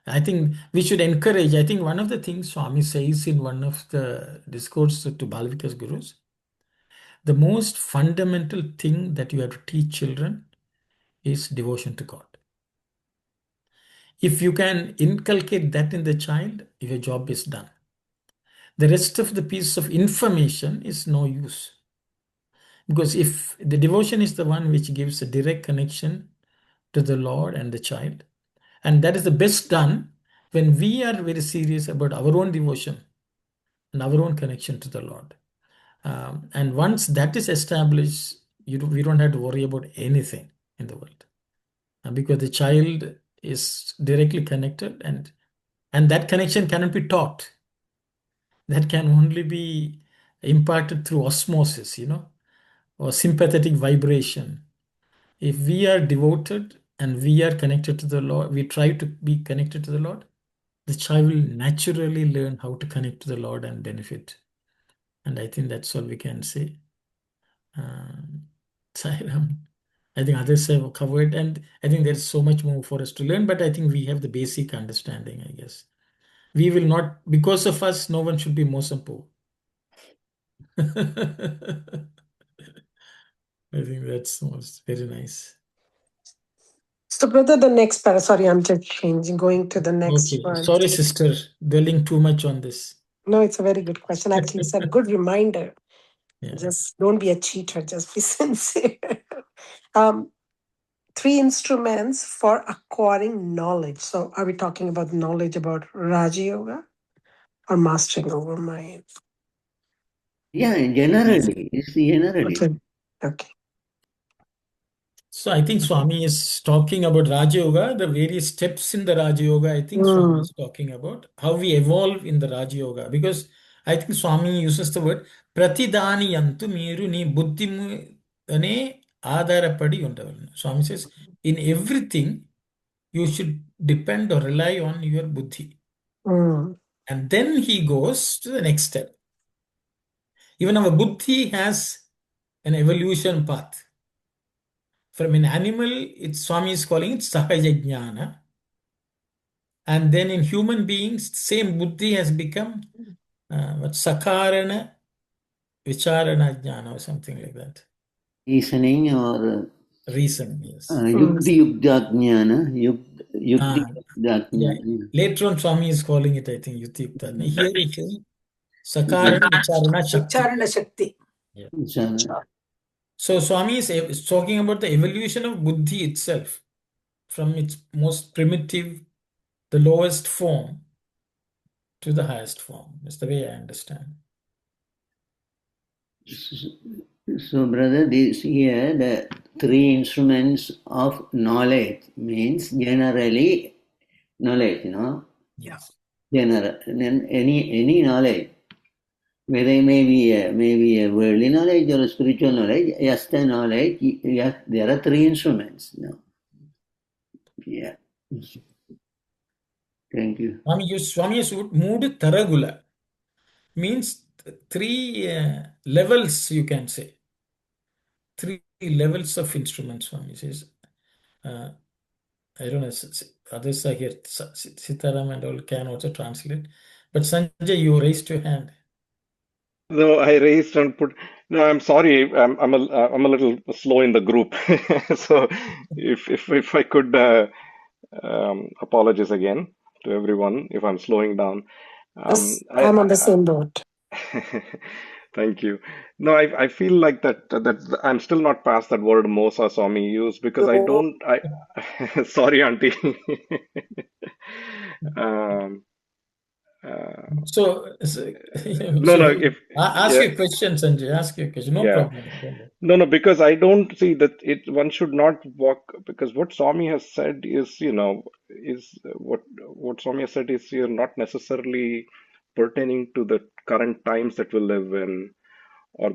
I think we should encourage. I think one of the things Swami says in one of the discourses to Balvikas Gurus, the most fundamental thing that you have to teach children is devotion to God. If you can inculcate that in the child, your job is done. The rest of the piece of information is no use. Because if the devotion is the one which gives a direct connection to the Lord and the child, and that is the best done when we are very serious about our own devotion and our own connection to the Lord. And once that is established, we don't have to worry about anything in the world. Because the child is directly connected, and that connection cannot be taught. That can only be imparted through osmosis, or sympathetic vibration. If we are devoted and we are connected to the Lord, we try to be connected to the Lord, the child will naturally learn how to connect to the Lord and benefit. And I think that's all we can say. Sairam. I think others have covered, and I think there's so much more for us to learn, but I think we have the basic understanding, I guess. We will not, because of us, no one should be Mosampo. I think that's very nice. So, brother, the next para. Sorry, I'm just changing, going to the next Okay. one. Sorry, sister, dwelling too much on this. No, it's a very good question. Actually, it's a good reminder. Yeah. Just don't be a cheater. Just be sincere. 3 instruments for acquiring knowledge. So, are we talking about knowledge about Raja Yoga or mastering over mind? Yeah, generally, it's generally. Okay. So I think Swami is talking about Raja Yoga, the various steps in the Raja Yoga. I think Swami is talking about how we evolve in the Raja Yoga, because I think Swami uses the word Pratidani yantu miru ni buddhimu ane adharapadi undavalnu. Swami says, in everything, you should depend or rely on your buddhi. And then he goes to the next step. Even our buddhi has an evolution path. From an animal, Swami is calling it Sahaja Jnana. And then in human beings, same buddhi has become Sakarana Vicharana Jnana or something like that. Reasoning or Reason, yes. Yukti Yukta Jnana, Yukti Yukta Yeah. Jnana. Later on, Swami is calling it, I think, Yukti Yukta. Here it is Sakarana Vicharana Shakti. Vicharana Shakti. Yeah. So Swami is talking about the evolution of buddhi itself, from its most primitive, the lowest form, to the highest form. That's the way I understand. So, brother, this here, the 3 instruments of knowledge means generally knowledge, Yeah. General, then any knowledge, whether it may be a worldly knowledge or a spiritual knowledge, yes, the knowledge, yes, there are 3 instruments. Yeah. Thank you. Swami has moved Taragula, means 3 levels, you can say. 3 levels of instruments, Swami says. I don't know, others are here, Sitaram and all can also translate. But Sanjay, you raised your hand. No, I raised and put. No, I'm sorry. I'm a little slow in the group. So if I could apologize again to everyone if I'm slowing down. I'm on the same boat. Thank you. No, I feel like that I'm still not past that word Mosa Swami used, because I don't. Sorry, Auntie. um, So no, if ask yeah, your question, Sanjay. Ask your question. No yeah. problem. No, because I don't see that one should not walk, because what Swami has said is, is what Swami has said is here not necessarily pertaining to the current times that we live in, or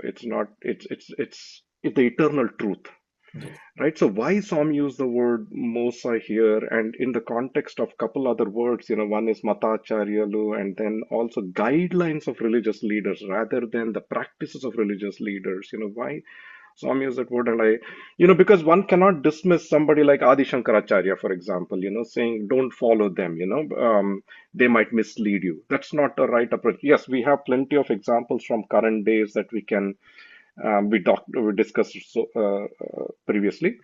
it's not, it's the eternal truth. Yes. Right. So why Swami use the word Mosa here, and in the context of couple other words, one is Matacharyalu, and then also guidelines of religious leaders rather than the practices of religious leaders. Why Swami use that word? And because one cannot dismiss somebody like Adi Shankaracharya, for example, saying don't follow them, they might mislead you. That's not the right approach. Yes, we have plenty of examples from current days that we can we discussed previously,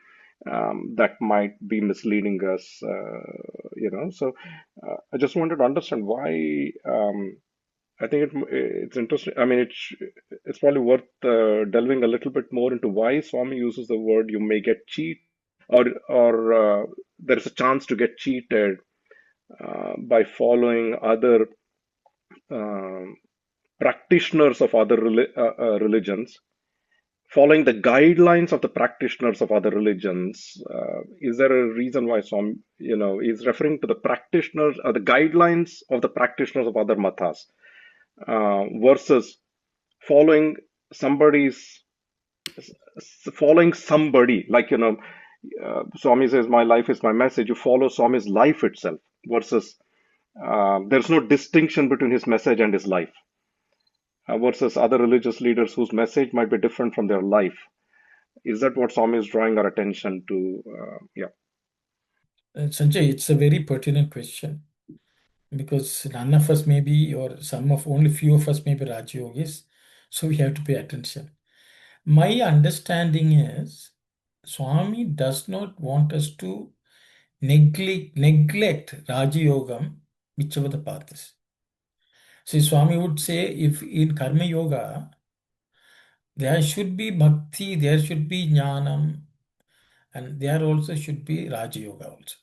that might be misleading us, So I just wanted to understand why. I think it's interesting. I mean, it's probably worth delving a little bit more into why Swami uses the word "you may get cheat" or there is a chance to get cheated by following other um practitioners of other religions, following the guidelines of the practitioners of other religions. Is there a reason why some, is referring to the practitioners or the guidelines of the practitioners of other mathas versus following somebody's following somebody, like, Swami says, my life is my message. You follow Swami's life itself versus there's no distinction between his message and his life versus other religious leaders whose message might be different from their life. Is that what Swami is drawing our attention to? Yeah. Sanjay, it's a very pertinent question because none of us may be, or only few of us may be Raj Yogis, so we have to pay attention. My understanding is Swami does not want us to neglect Raja Yogam, whichever the path is. See, Swami would say if in Karma Yoga, there should be bhakti, there should be jnanam, and there also should be Raja Yoga also.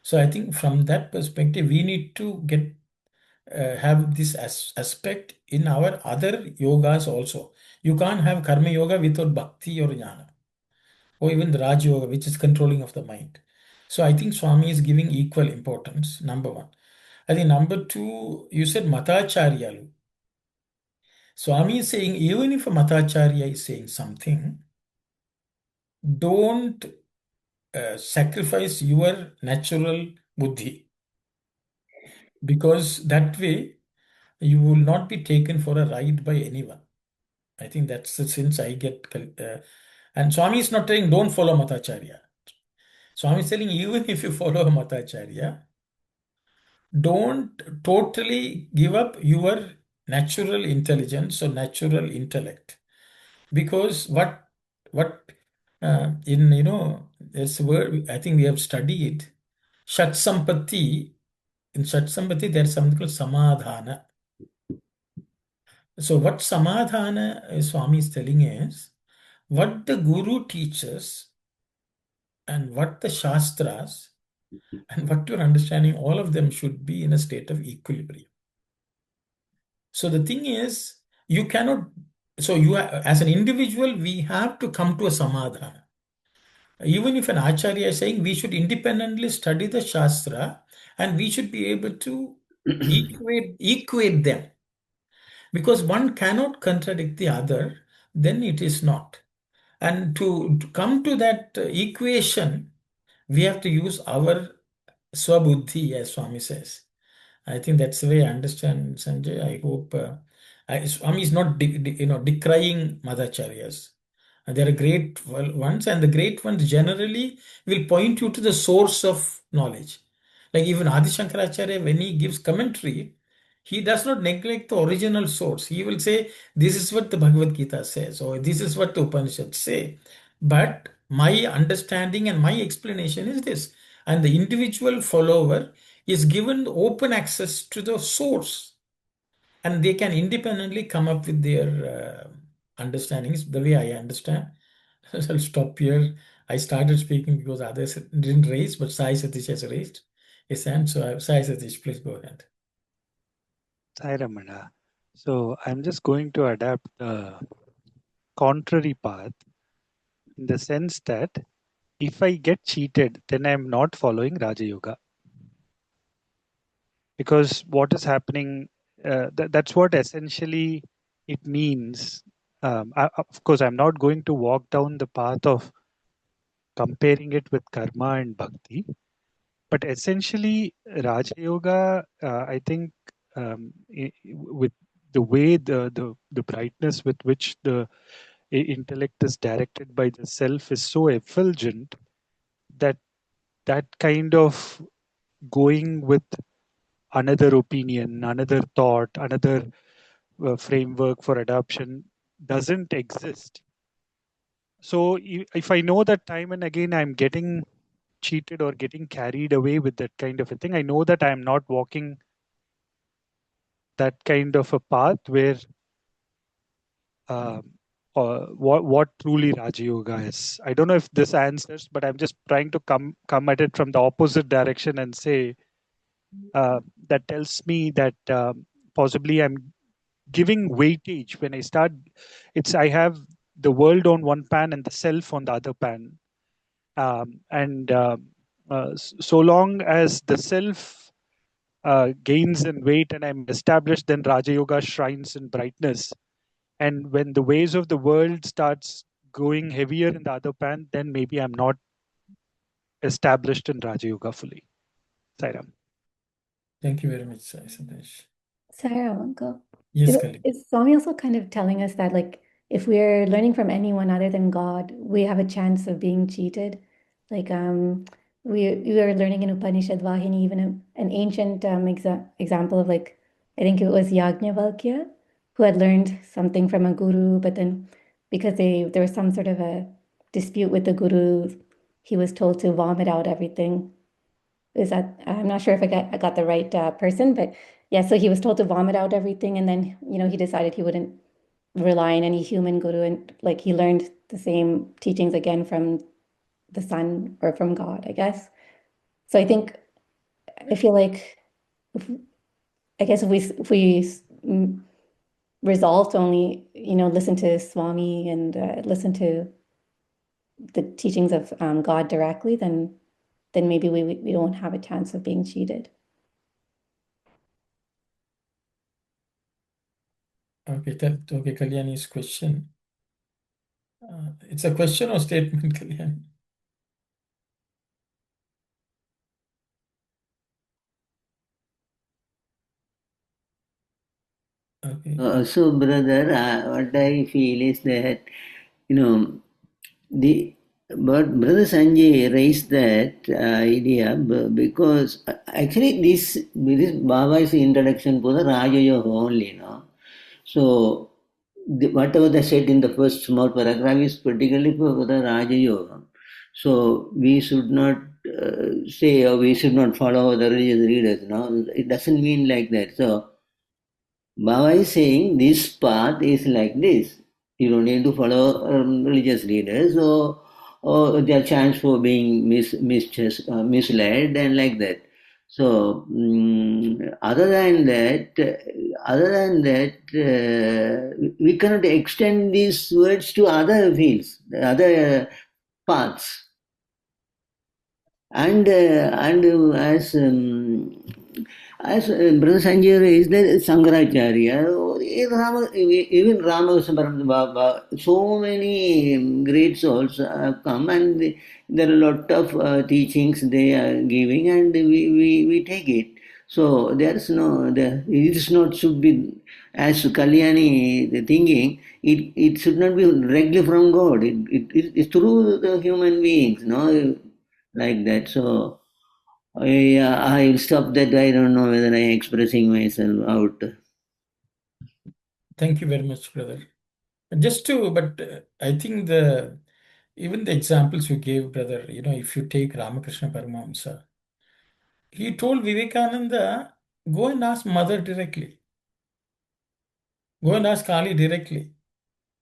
So I think from that perspective, we need to have this aspect in our other yogas also. You can't have Karma Yoga without bhakti or jnana, or even the Raj Yoga, which is controlling of the mind. So I think Swami is giving equal importance, number one. I think number two, you said Matacharyalu. Swami is saying, even if a Matacharya is saying something, don't sacrifice your natural buddhi, because that way you will not be taken for a ride by anyone. I think that's the sense I get. And Swami is not saying don't follow Matacharya. Swami is telling even if you follow a Matacharya, don't totally give up your natural intelligence or natural intellect. Because what there's a word I think we have studied, Shat Sampati. In Shat Sampati, there's something called Samadhana. So what Samadhana Swami is telling is, what the Guru teaches and what the Shastras and what you're understanding, all of them should be in a state of equilibrium. So the thing is, you cannot, so as an individual, we have to come to a Samadhana. Even if an Acharya is saying we should independently study the Shastra and we should be able to equate them. Because one cannot contradict the other, then it is not. And to come to that equation, we have to use our Swabuddhi, as Swami says. I think that's the way I understand, Sanjay. I hope Swami is not decrying Madhacharyas. There are great ones, and the great ones generally will point you to the source of knowledge. Like even Adi Shankaracharya, when he gives commentary, he does not neglect the original source. He will say, this is what the Bhagavad Gita says, or this is what the Upanishads say. But my understanding and my explanation is this. And the individual follower is given open access to the source. And they can independently come up with their understandings the way I understand. I'll stop here. I started speaking because others didn't raise, but Sai Satish has raised his hand. So Sai Satish, please go ahead. Sai Ramana. So I'm just going to adapt the contrary path in the sense that if I get cheated, then I'm not following Raja Yoga. Because what is happening, that's what essentially it means. Of course, I'm not going to walk down the path of comparing it with karma and bhakti. But essentially, Raja Yoga, I think, with the way the brightness with which the intellect is directed by the self is so effulgent that kind of going with another opinion, another thought, another framework for adoption doesn't exist. So if I know that time and again I'm getting cheated or getting carried away with that kind of a thing, I know that I'm not walking that kind of a path where what truly Raja Yoga is. I don't know if this answers, but I'm just trying to come at it from the opposite direction and say that tells me that possibly I'm giving weightage when I start. I have the world on one pan and the self on the other pan, and so long as the self gains in weight and I'm established, then Raja Yoga shines in brightness. And when the ways of the world starts going heavier in the other pan, then maybe I'm not established in Raja Yoga fully. Sairam. Thank you very much, Sandesh. Sarah, uncle. Yes, Kali. Is Swami also kind of telling us that, like, if we're learning from anyone other than God, we have a chance of being cheated? Like, we are learning in Upanishad Vahini, even an ancient example of, like, I think it was Yajnavalkya, who had learned something from a guru, but then because there was some sort of a dispute with the guru, he was told to vomit out everything. I'm not sure if I got the right person, but yeah, so he was told to vomit out everything, and then, he decided he wouldn't rely on any human guru, and like he learned the same teachings again from the sun or from God, I guess. So I feel like if, I guess if we resolve to only, listen to Swami and listen to the teachings of God directly, then maybe we don't have a chance of being cheated. Okay, Kalyani's question. It's a question or statement, Kalyani? Okay. So, brother, what I feel is that, but Brother Sanjay raised that idea because actually this Baba is introduction for the Raja Yoga only, So, whatever they said in the first small paragraph is particularly for the Raja Yoga. So, we should not say or we should not follow the religious leaders, It doesn't mean like that. So, Baba is saying this path is like this. You don't need to follow religious leaders or their chance for being misled and like that. So other than that, we cannot extend these words to other fields, other paths. And as Brother Sanjay is there, Shankaracharya, even Ramakrishna Baba, so many great souls have come and there are a lot of teachings they are giving and we take it. So there's it is not should be, as Kalyani thinking, it should not be directly from God. It's through the human beings, like that. So I will stop that. I don't know whether I am expressing myself out. Thank you very much, brother. I think even the examples you gave, brother, if you take Ramakrishna Paramahamsa, he told Vivekananda, go and ask mother directly. Go and ask Kali directly.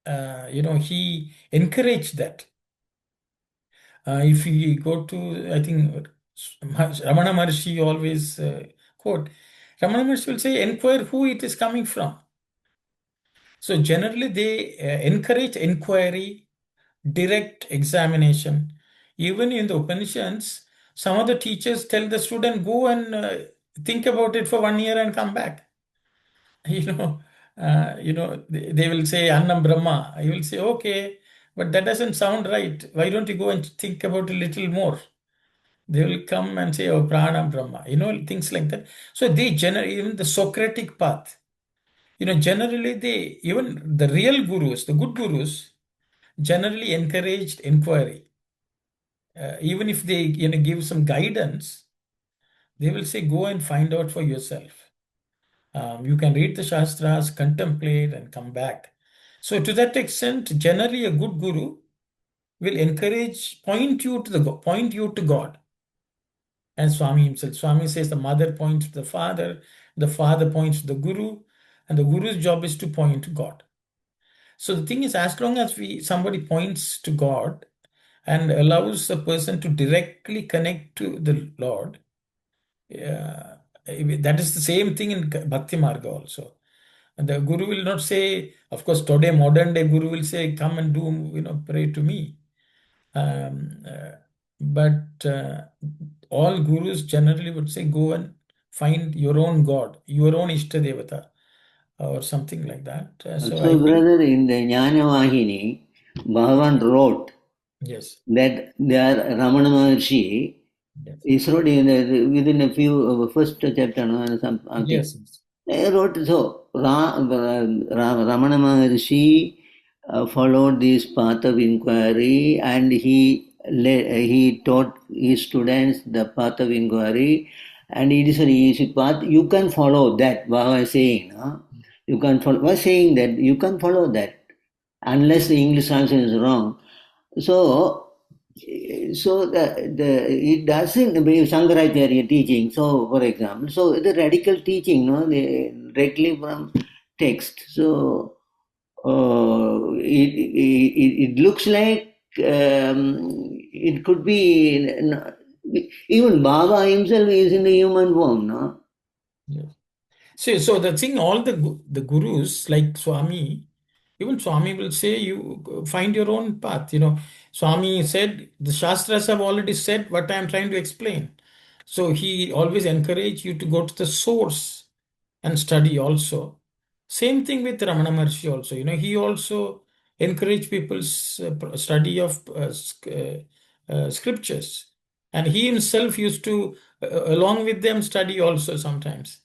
He encouraged that. If we go to, I think, Ramana Maharshi always quote, Ramana Maharshi will say, inquire who it is coming from. So generally they encourage inquiry, direct examination. Even in the Upanishads, some of the teachers tell the student, go and think about it for 1 year and come back. They will say Annam Brahma. You will say, okay, but that doesn't sound right. Why don't you go and think about a little more? They will come and say, oh, Pranam Brahma, things like that. So they generally, even the Socratic path, generally even the real gurus, the good gurus, generally encouraged inquiry. Even if they, give some guidance, they will say, go and find out for yourself. You can read the Shastras, contemplate, and come back. So to that extent, generally a good guru will encourage, point you to God. And Swami himself. Swami says the mother points to the father points to the guru, and the guru's job is to point to God. So the thing is, as long as somebody points to God and allows the person to directly connect to the Lord, that is the same thing in Bhakti Marga also. And the Guru will not say, of course, today modern day Guru will say, come and do, pray to me. But all gurus generally would say, go and find your own God, your own Ishta Devata, or something like that. So I So, think, brother, in the Jnana Vahini, Bhagavan wrote yes, that there Ramana Maharshi yes, is wrote within a few first chapter no, something. yes, They wrote so Ramana Maharshi followed this path of inquiry, and he taught his students the path of inquiry, and it is an easy path. You can follow that. Baba is saying, no? You can follow. Was saying that you can follow that unless the English translation is wrong. So it doesn't Shankaracharya teaching. So, for example, so the radical teaching, no, directly from text. So it looks like it could be even Baba himself is in a human form, no? yes. So the thing, all the gurus like Swami, even Swami will say, you find your own path. Swami said, the Shastras have already said what I am trying to explain. So he always encouraged you to go to the source and study also. Same thing with Ramana Maharshi also. He also encouraged people's study of scriptures. And he himself used to, along with them, study also sometimes.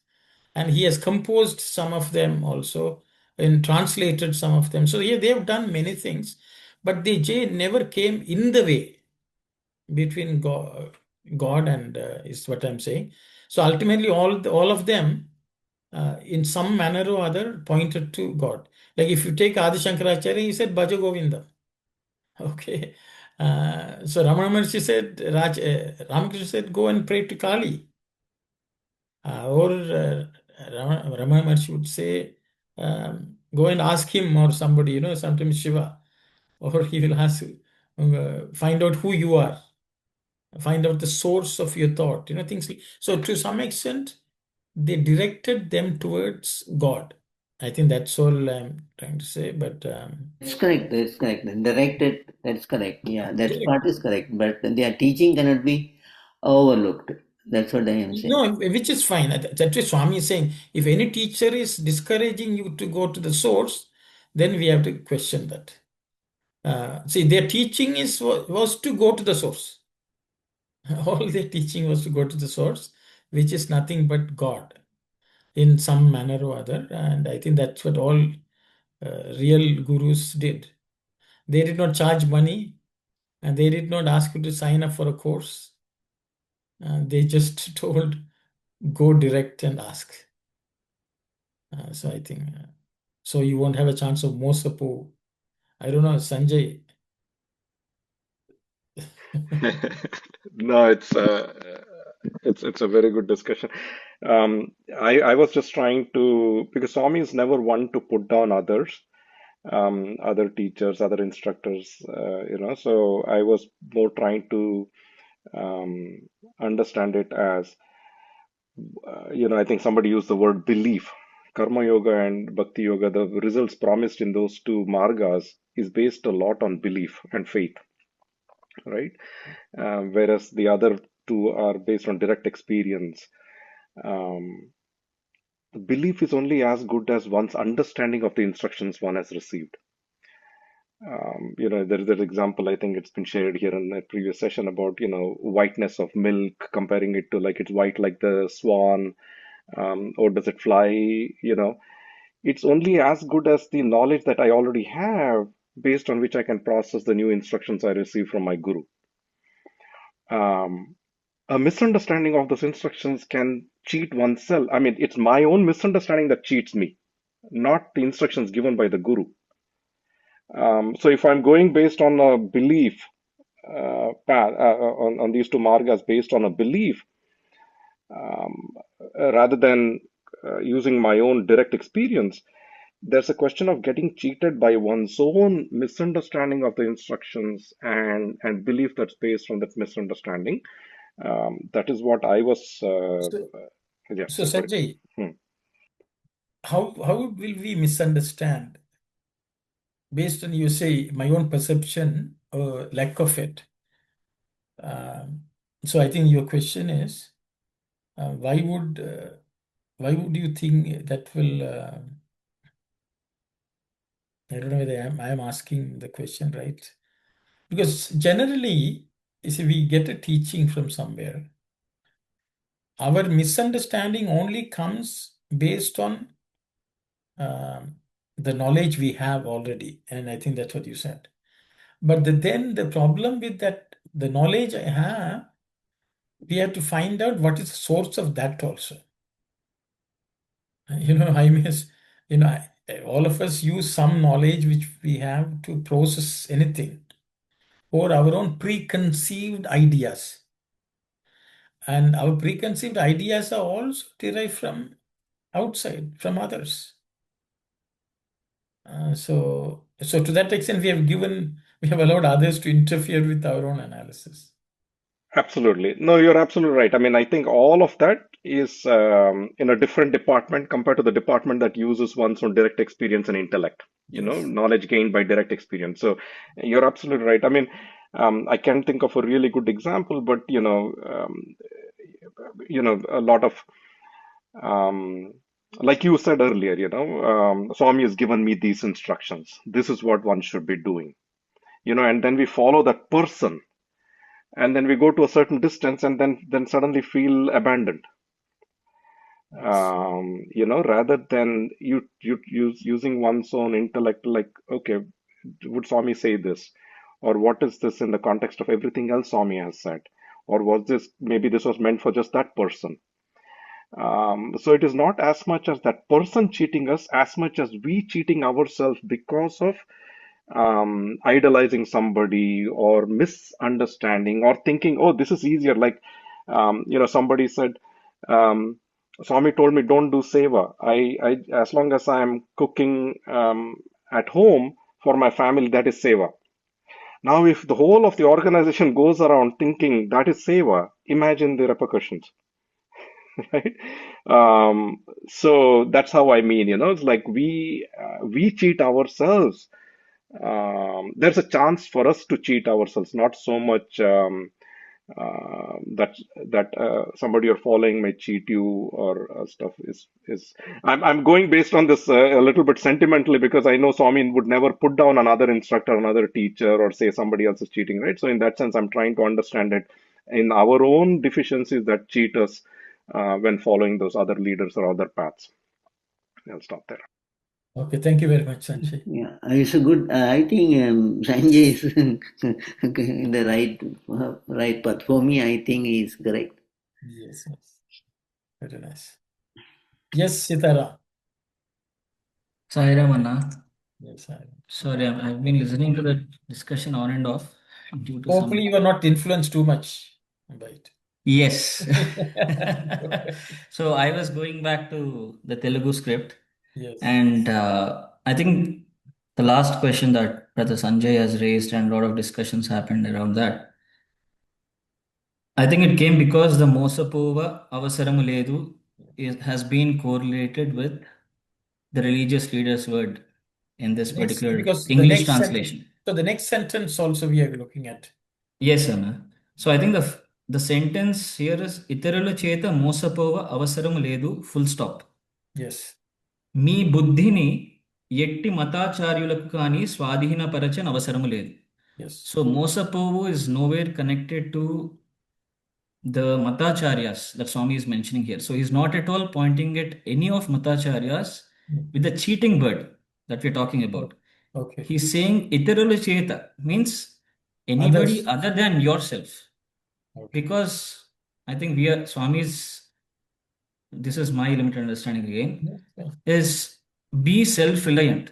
And he has composed some of them also and translated some of them. So yeah, they have done many things, but they never came in the way between God and is what I'm saying. So ultimately, all of them, in some manner or other, pointed to God. Like if you take Adi Shankaracharya, he said Bhaja Govinda. Okay. So Ramana Maharshi said, Ramakrishna said, go and pray to Kali. Or Ramana Maharshi would say, go and ask him or somebody, sometimes Shiva. Or he will ask, find out who you are, find out the source of your thought, things like. So to some extent, they directed them towards God. I think that's all I'm trying to say. But That's correct. That's correct. Directed. That's correct. Yeah, that direct- part is correct. But their teaching cannot be overlooked. That's what I am saying. no, which is fine. That's what Swami is saying. If any teacher is discouraging you to go to the source, then we have to question that. See, their teaching was to go to the source. All their teaching was to go to the source, which is nothing but God in some manner or other. And I think that's what all real gurus did. They did not charge money and they did not ask you to sign up for a course. They just told, go direct and ask. So I think, so you won't have a chance of more support. I don't know, Sanjay. No, it's a very good discussion. I was just trying to, because Swami is never one to put down others, other teachers, other instructors, So I was more trying to understand it as, I think somebody used the word belief. Karma Yoga and Bhakti Yoga, the results promised in those two margas is based a lot on belief and faith, right? Whereas the other two are based on direct experience. Um, Belief is only as good as one's understanding of the instructions one has received. There's that example, I think it's been shared here in a previous session about, whiteness of milk, comparing it to like it's white like the swan, or does it fly? It's only as good as the knowledge that I already have based on which I can process the new instructions I receive from my guru. Um, a misunderstanding of those instructions can cheat oneself. I mean, it's my own misunderstanding that cheats me, not the instructions given by the guru. So if I'm going based on a belief path, on these two margas based on a belief, rather than using my own direct experience, there's a question of getting cheated by one's own misunderstanding of the instructions and belief that's based on that misunderstanding. That is what I was. Yeah. So Sorry. Sanjay, how will we misunderstand based on, you say, my own perception or lack of it? So I think your question is, why would you think that will? I don't know whether I am asking the question right, because generally, you see, we get a teaching from somewhere. Our misunderstanding only comes based on the knowledge we have already, and I think that's what you said. But then the problem with that, the knowledge I have, we have to find out what is the source of that also. I miss, all of us use some knowledge which we have to process anything, or our own preconceived ideas. And our preconceived ideas are also derived from outside, from others. So to that extent, we have allowed others to interfere with our own analysis. Absolutely. No, you're absolutely right. I mean, I think all of that is in a different department compared to the department that uses one's own direct experience and intellect, Yes. knowledge gained by direct experience. So you're absolutely right. I mean, I can't think of a really good example, but, a lot of, like you said earlier, Swami has given me these instructions. This is what one should be doing, and then we follow that person, and then we go to a certain distance and then suddenly feel abandoned. Yes. Rather than using one's own intellect, like, okay, would Swami say this, or what is this in the context of everything else Swami has said, or maybe this was meant for just that person. So it is not as much as that person cheating us as much as we cheating ourselves because of idolizing somebody or misunderstanding or thinking, oh, this is easier. Like, somebody said, Swami told me don't do seva. As long as I'm cooking at home for my family, that is seva. Now, if the whole of the organization goes around thinking that is seva, imagine the repercussions. Right? So that's how I mean, it's like we cheat ourselves. There's a chance for us to cheat ourselves, not so much that somebody you're following may cheat you or stuff is. I'm going based on this a little bit sentimentally because I know Swami would never put down another instructor, another teacher, or say somebody else is cheating, right? So in that sense, I'm trying to understand it in our own deficiencies that cheat us when following those other leaders or other paths. I'll stop there. Okay, thank you very much, Sanjay. Yeah, it's a good. I think Sanjay is in the right path. For me, I think he's correct. Yes. Very nice. Yes, Sitara. Sairam Anna. Yes, Sorry, I've been listening to the discussion on and off due to hopefully you are not influenced too much by it. Yes. So I was going back to the Telugu script. Yes. And I think the last question that Brother Sanjay has raised and a lot of discussions happened around that. I think it came because the Mosapova Avasaramu Ledu has been correlated with the religious leader's word in this particular English translation. So the next sentence also we are looking at. Yes, Anna. So I think the sentence here is Itarula Cheta Mosapova Avasaramu Ledu, full stop. Yes. మీ బుద్ధిని ఎట్టి మతాచార్యులకు కానీ స్వాధీనపరచని అవసరము లేదు. So మోసపోవు is nowhere connected to the matacharyas that Swami is mentioning here. So he's not at all pointing at any of matacharyas with the cheating word that we're talking about. Okay. He's saying itarula cheta means anybody other than yourself. Okay. Because I think Swami's, this is my limited understanding again, is be self-reliant.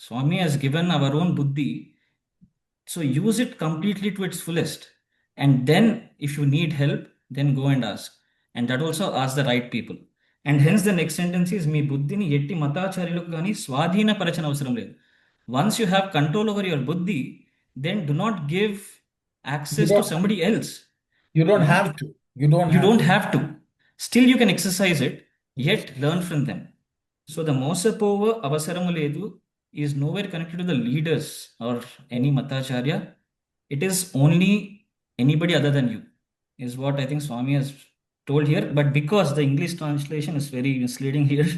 Swami has given our own buddhi, so use it completely to its fullest. And then if you need help, then go and ask. And that also ask the right people. And hence the next sentence is మీ బుద్ధిని ఎట్టి మతాచార్యులకు కానీ స్వాధీనపరచన అవసరం లేదు. Once you have control over your buddhi, then do not give access to somebody else. You don't have to. You don't have to. Still you can exercise it, yet learn from them. So the Mosapova Avasaramu Ledu is nowhere connected to the leaders or any Matacharya. It is only anybody other than you, is what I think Swami has told here. But because the English translation is very misleading here,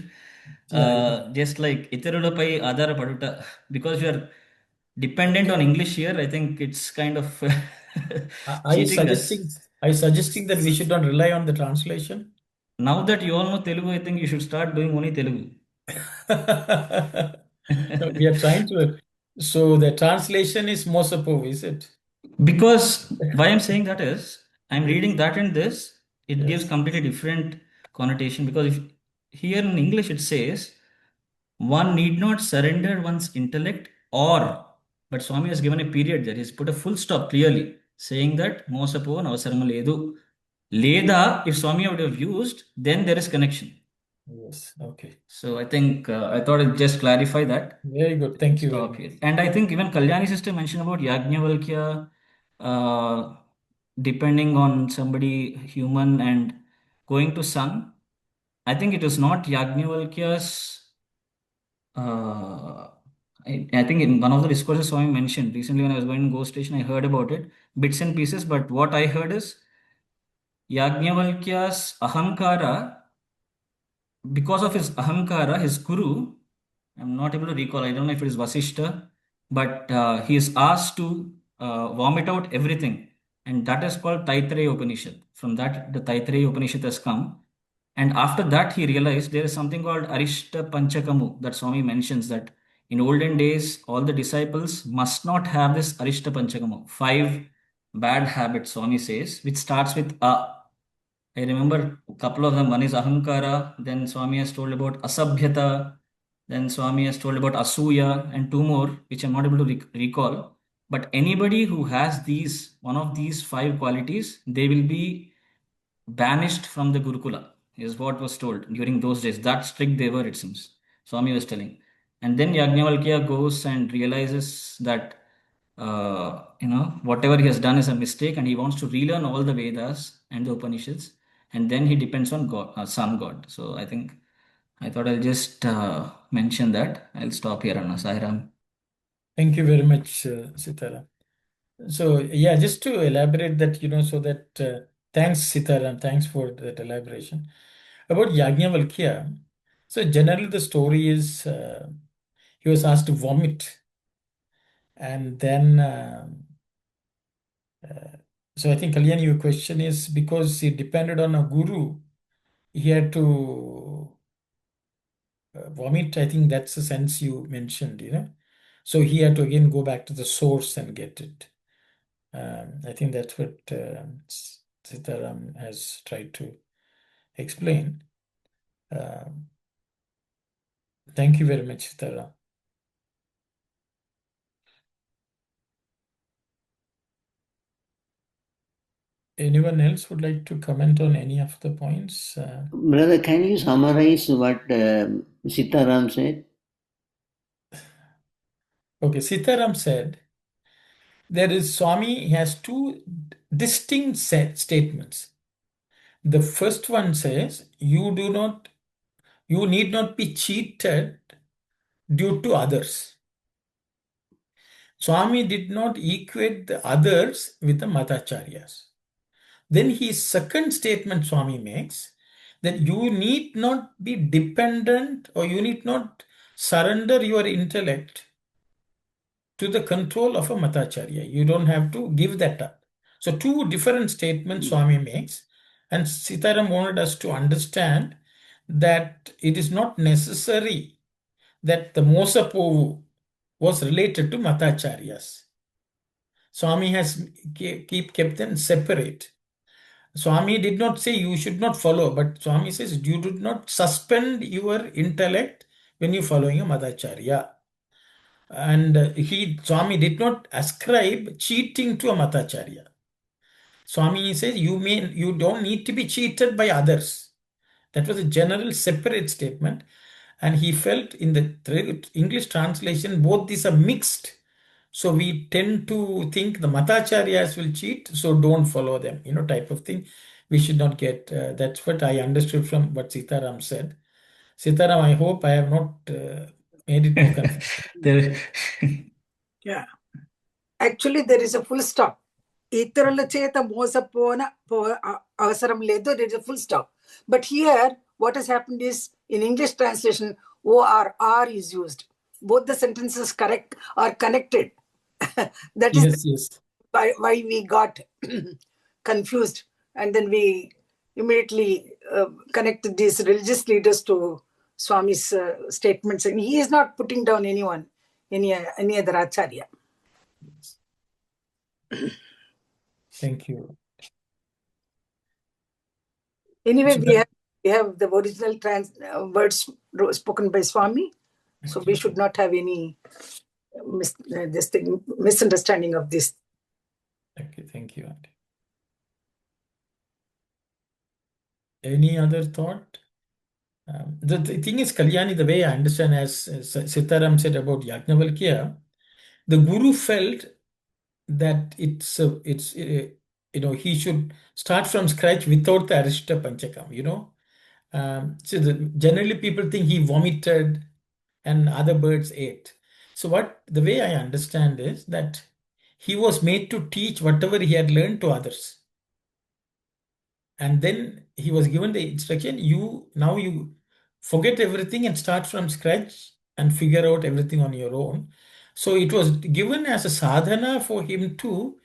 just like Itarudapai Adara Paduta, because you are dependent on English here, I think it's kind of cheating us. Are you suggesting that we should not rely on the translation? Now that you all know Telugu, I think you should start doing only Telugu. We are trying to. So the translation is Mosapov, is it? Because why I'm saying that is, I'm reading that and this, it gives completely different connotation. Because if here in English it says, one need not surrender one's intellect or, but Swami has given a period there. He's put a full stop clearly, saying that Mosapova Avasaramu Ledu. Leda, if Swami would have used, then there is connection. Yes, okay. So I think I thought I'd just clarify that. Very good. Thank you. Stop here. And I think even Kalyani sister mentioned about Yajnavalkya depending on somebody human and going to sun. I think it is not Yajnavalkya's. I think in one of the discourses Swami mentioned recently when I was going to Go Station, I heard about it, bits and pieces. But what I heard is Yajnavalkya's ahankara, because of his ahankara, his guru, I'm not able to recall, I don't know if it is Vasishta, but he is asked to vomit out everything. And that is called Taittiriya Upanishad. From that, the Taittiriya Upanishad has come. And after that, he realized there is something called Arishta Panchakamu that Swami mentions, that in olden days, all the disciples must not have this Arishta Panchakamu. 5 bad habits, Swami says, which starts with A. I remember a couple of them. One is Ahankara, then Swami has told about Asabhyata, then Swami has told about Asuya, and 2 more, which I'm not able to recall. But anybody who has one of these 5 qualities, they will be banished from the Gurukula, is what was told during those days. That strict they were, it seems. Swami was telling. And then Yajnavalkya goes and realizes that, whatever he has done is a mistake and he wants to relearn all the Vedas and the Upanishads. And then he depends on God, Sun God. So I thought I'll just mention that. I'll stop here, Anna. Sairam. Thank you very much, Sitaram. So yeah, just to elaborate that, so that thanks Sitaram, thanks for that elaboration about Yajnavalkya. So generally the story is he was asked to vomit, and then so I think Kalyani, your question is because he depended on a guru, he had to vomit. I think that's the sense you mentioned, So he had to again go back to the source and get it. I think that's what Sitaram has tried to explain. Thank you very much, Sitaram. Anyone else would like to comment on any of the points? Brother, can you summarize what Sitaram said? Okay, Sitaram said, there is Swami has 2 distinct statements. The first one says, you need not be cheated due to others. Swami did not equate the others with the Matacharyas. Then his second statement Swami makes, that you need not be dependent or you need not surrender your intellect to the control of a Matacharya. You don't have to give that up. So 2 different statements Swami makes, and Sitaram wanted us to understand that it is not necessary that the Mosapovu was related to Matacharyas. Swami has kept them separate. Swami did not say you should not follow, but Swami says you do not suspend your intellect when you're following a Madhacharya. And Swami did not ascribe cheating to a Madhacharya. Swami says you don't need to be cheated by others. That was a general separate statement. And he felt in the English translation, both these are mixed. So we tend to think the Matacharyas will cheat, so don't follow them, type of thing. We should not get, that's what I understood from what Sitaram said. Sitaram, I hope I have not made it more confusing. There, Yeah. Actually, there is a full stop. ఇతరుల చేత మోసపోన అవసరం లేదు, there is a full stop. But here, what has happened is, in English translation, ORR is used. Both the sentences are connected. That is Yes. why we got confused. And then we immediately connected these religious leaders to Swami's statements. And he is not putting down anyone, any other acharya. Thank you. Anyway, we have the original words spoken by Swami, so we should not have any misunderstanding of this. Thank you, Auntie. Any other thought? The thing is, Kalyani, the way I understand, as Sitaram said about Yajnavalkya, the Guru felt that he should start from scratch without the Arishta Panchakam, So generally people think he vomited and other birds ate. So the way I understand is that he was made to teach whatever he had learned to others. And then he was given the instruction, now you forget everything and start from scratch and figure out everything on your own. So it was given as a sadhana for him to,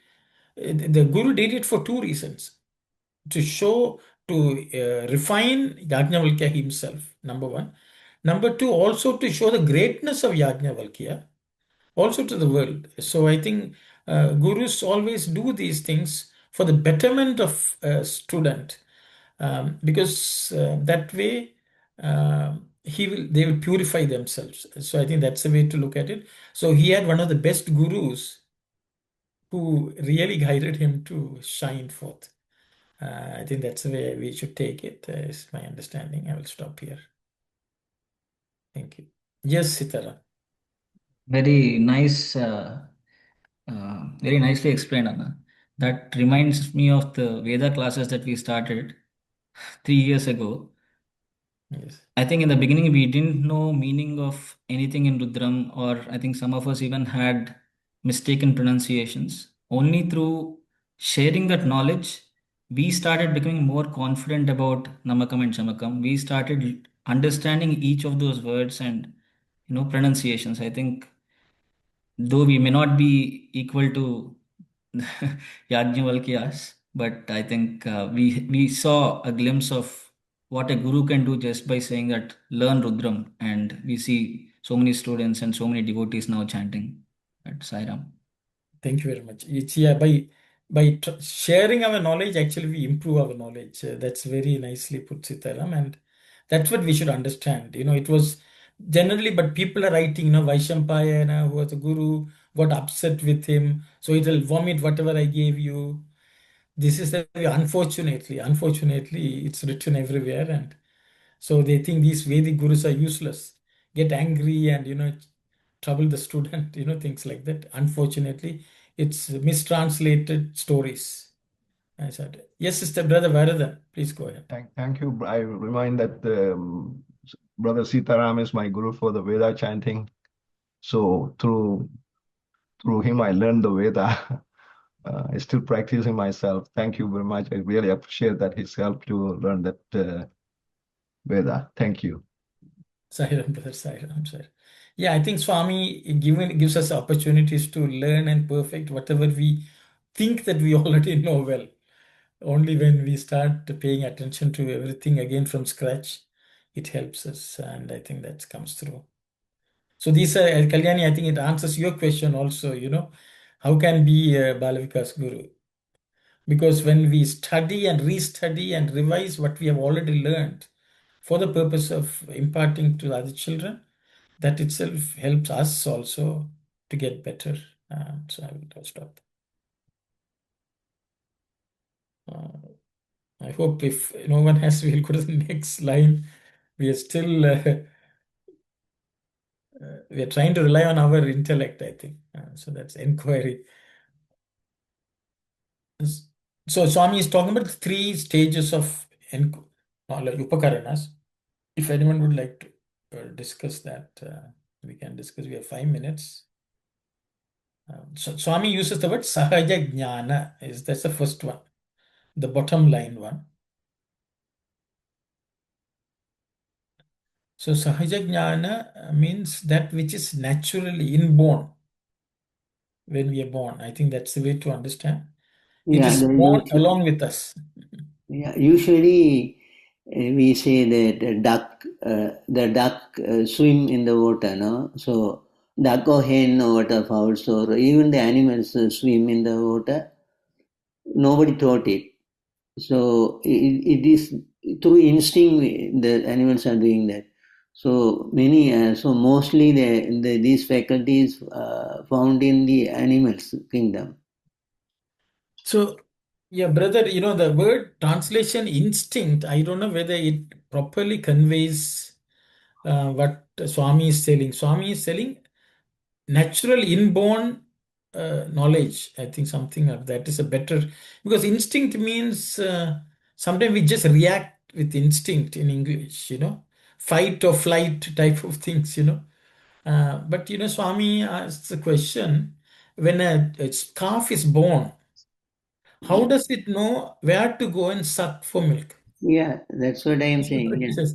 the Guru did it for two reasons. To refine Yajnavalkya himself, number one. Number two, also to show the greatness of Yajnavalkya, also to the world. So I think Gurus always do these things for the betterment of a student, because that way they will purify themselves. So I think that's the way to look at it. So he had one of the best gurus who really guided him to shine forth. I think that's the way we should take it, is my understanding. I will stop here. Thank you. Yes, Sitara. very nice, very nicely explained, Anna. That reminds me of the Veda classes that we started 3 years ago. Yes. I think in the beginning we didn't know meaning of anything in Rudram, or I think some of us even had mistaken pronunciations. Only through sharing that knowledge, we started becoming more confident about Namakam and Chamakam. We started understanding each of those words and pronunciations. I think though we may not be equal to Yajnavalkya's, but I think we saw a glimpse of what a guru can do just by saying that learn Rudram, and we see so many students and so many devotees now chanting at Sairam. Thank you very much. It's, by sharing our knowledge, actually we improve our knowledge. That's very nicely put, Sitaram, and that's what we should understand. It was generally, but people are writing, Vaishampayana, who was a guru, got upset with him, so it'll vomit whatever I gave you. This is the way, unfortunately, it's written everywhere, and so they think these Vedic gurus are useless, get angry and trouble the student, things like that. Unfortunately, it's mistranslated stories. I said, yes, Sister Brother Varadan, please go ahead. Thank you. I remind that Brother Sitaram is my guru for the Veda chanting. So through him, I learned the Veda. I still practicing myself. Thank you very much. I really appreciate that his help to learn that Veda. Thank you. Sairam, Brother Sairam, sir. Yeah, I think Swami gives us opportunities to learn and perfect whatever we think that we already know well. Only when we start paying attention to everything again from scratch, it helps us, and I think that comes through. So these are, Kalyani, I think it answers your question also, how can be Balavika's guru? Because when we study and restudy and revise what we have already learned for the purpose of imparting to other children, that itself helps us also to get better. So I will stop. I hope if no one has, we'll go to the next line. We are still we are trying to rely on our intellect, I think. So that's inquiry. So Swami is talking about the three stages of like upakaranas. If anyone would like to discuss that, we can discuss. We have 5 minutes. So Swami uses the word sahaja jnana. That's the first one, the bottom line one. So sahaja jnana means that which is naturally inborn when we are born. I think that's the way to understand. It Yeah, is born along with us. yeah, usually we say that the duck swim in the water, no? So duck or hen or waterfowls or even the animals swim in the water. Nobody taught it. So it is through instinct the animals are doing that. So so mostly these faculties found in the animals kingdom. So, yeah, brother, the word translation instinct, I don't know whether it properly conveys what Swami is telling. Swami is telling natural inborn knowledge. I think something of that is a better, because instinct means sometimes we just react with instinct in English, fight or flight type of things. But Swami asks the question, when a calf is born, how does it know where to go and suck for milk? Yeah, that's what I am saying. Yeah.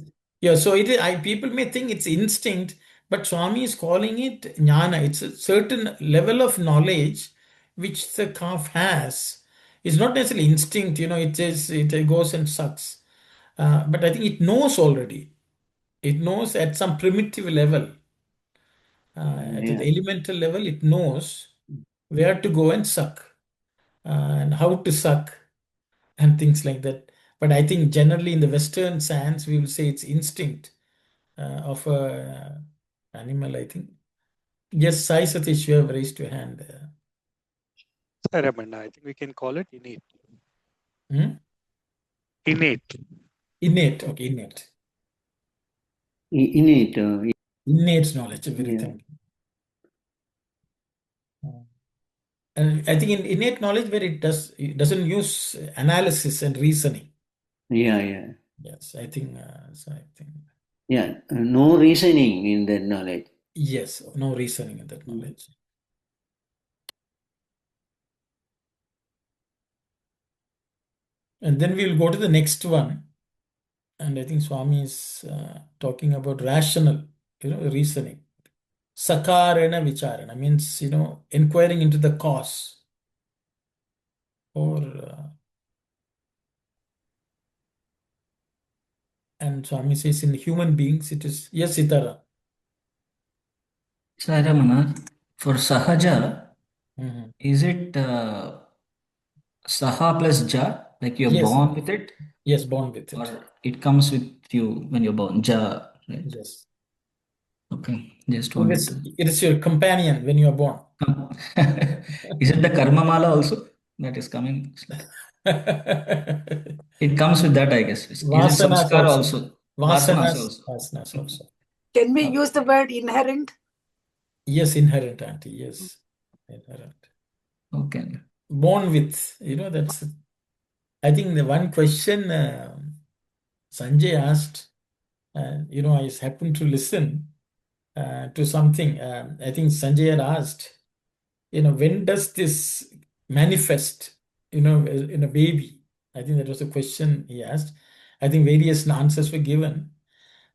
Yeah, so people may think it's instinct, but Swami is calling it jnana. It's a certain level of knowledge which the calf has. It's not necessarily instinct, it goes and sucks. But I think it knows already. It knows at some primitive level, at the elemental level, it knows where to go and suck, and how to suck, and things like that. But I think generally in the Western science, we will say it's instinct of a animal, I think. Yes, Sai Satish, you have raised your hand. Ramana, I think we can call it innate. Hmm? Innate. Innate, okay, innate. Innate. Innate knowledge, very Yeah. thank you. And I think in innate knowledge where it doesn't use analysis and reasoning. Yeah. Yes, I think so. I think Yeah, no reasoning in that knowledge. yes, no reasoning in that knowledge. And then we'll go to the next one. And I think Swami is talking about rational, reasoning. Sakarana vicharana means, inquiring into the cause. Or and Swami says in human beings it is, yes, Sitara. Sai Ramana, for Sahaja, Mhm. is it Saha plus Ja, like you're Yes, born with it, yes, born with it. or it comes with you when you're born? Ja, right? Yes. Okay, just wanted to. It is your companion when you are born. Is it the Karma Mala also that is coming? It comes with that, I guess. Is it Vasanas Samskara also. also? Vasanas Vasanas, also. vasanas also. Can we use the word inherent? Yes, inherent, auntie. Yes, inherent. Okay. Born with, that's. I think the one question Sanjay asked, I happened to listen to something. I think Sanjay had asked, when does this manifest, in a baby? I think that was a question he asked. I think various answers were given.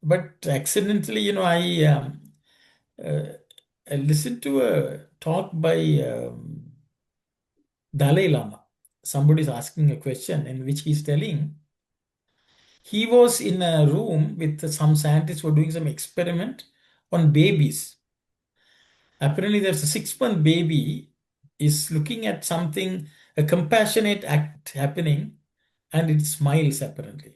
But accidentally, uh, I listened to a talk by Dalai Lama. Somebody is asking a question in which he's telling he was in a room with some scientists who were doing some experiment on babies. Apparently, there's a 6-month baby is looking at something, a compassionate act happening, and it smiles apparently.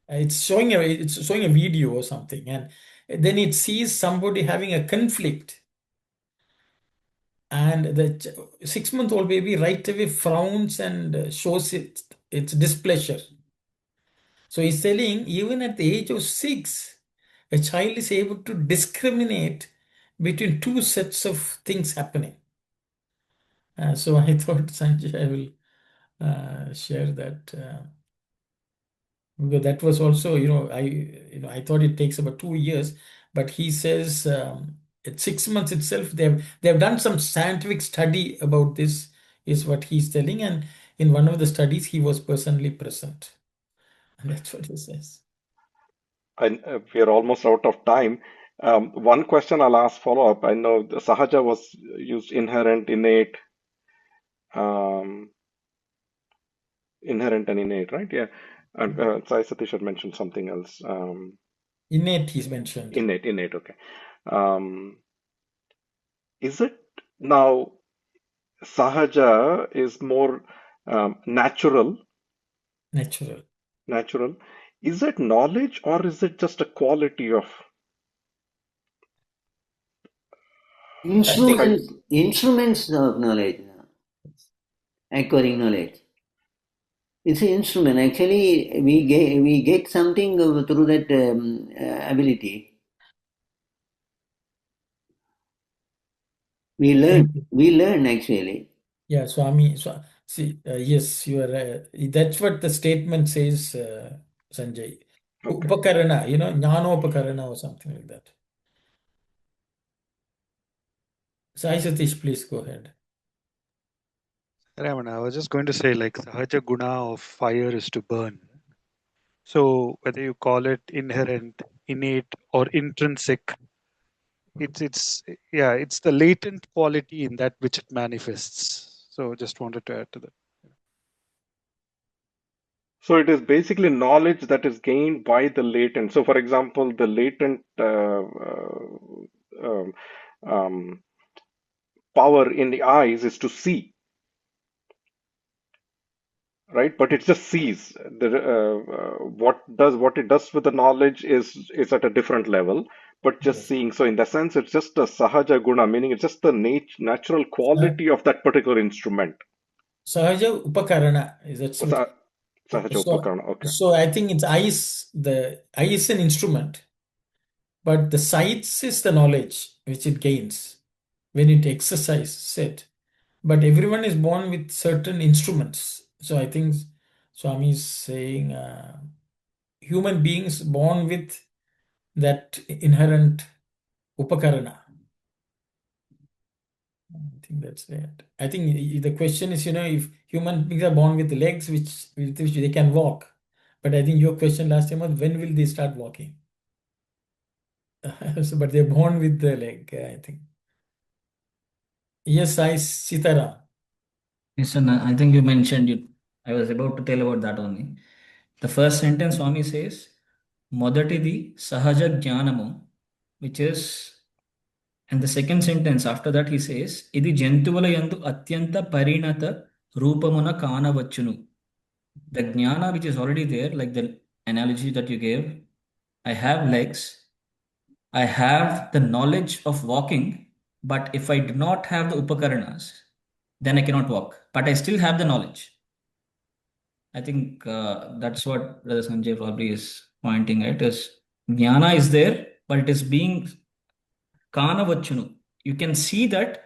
It's showing a video or something, and then it sees somebody having a conflict, And the 6-month-old baby right away frowns and shows its displeasure. So he's telling even at the age of 6, a child is able to discriminate between two sets of things happening. So I thought, Sanjay, I will share that. Because that was also, I thought it takes about 2 years, but he says at 6 months itself, they have done some scientific study about this, is what he's telling, and in one of the studies, he was personally present, and that's what he says. And we are almost out of time. One question I'll ask follow up. I know the sahaja was used inherent, innate, um, inherent and innate, right? Yeah. And Sai Satish had mentioned something else. Innate, he's mentioned. Innate. Okay. Is it now sahaja is more natural? Natural. Is it knowledge or is it just a quality of Instruments of knowledge, acquiring knowledge. It's an instrument. Actually, we get something through that ability. We learn actually. Yeah, Swami. See, yes, you are. That's what the statement says, Sanjay. Okay. Upakarana, Jnanopakarana or something like that. Sai Satish, please go ahead. Ramana, I was just going to say, like, Sahaja Guna of fire is to burn. So whether you call it inherent, innate, or intrinsic, it's the latent quality in that which it manifests. So just wanted to add to that. So it is basically knowledge that is gained by the latent. So, for example, the latent um, um, power in the eyes is to see, right? But it just sees. What it does with the knowledge is at a different level, but just seeing. So, in that sense, it's just a sahaja guna, meaning it's just the natural quality of that particular instrument. Sahaja Upakarana is that Sahaja Upakarana. Okay. So I think it's eyes. The eye is an instrument, but the sights is the knowledge which it gains when it exercises it. But everyone is born with certain instruments. So I think Swami is saying human beings born with that inherent upakarana. I think that's it. I think the question is, if human beings are born with legs with which they can walk. But I think your question last time was, when will they start walking? But they're born with the leg, I think. Yes, Sitaram. Yes, and I think you mentioned it. I was about to tell about that only. The first sentence Swami says, Modatithi Sahaja Jnanamu, which is, and the second sentence after that he says, Idi Jentuvala Yandu Atyanta Parinata Rupamana Kana Vachunu. The jnana which is already there, like the analogy that you gave, I have legs, I have the knowledge of walking, but if I do not have the upakaranas, then I cannot walk. But I still have the knowledge. I think that's what Brother Sanjay probably is pointing at is jnana is there, but it is being kanavachunu. You can see that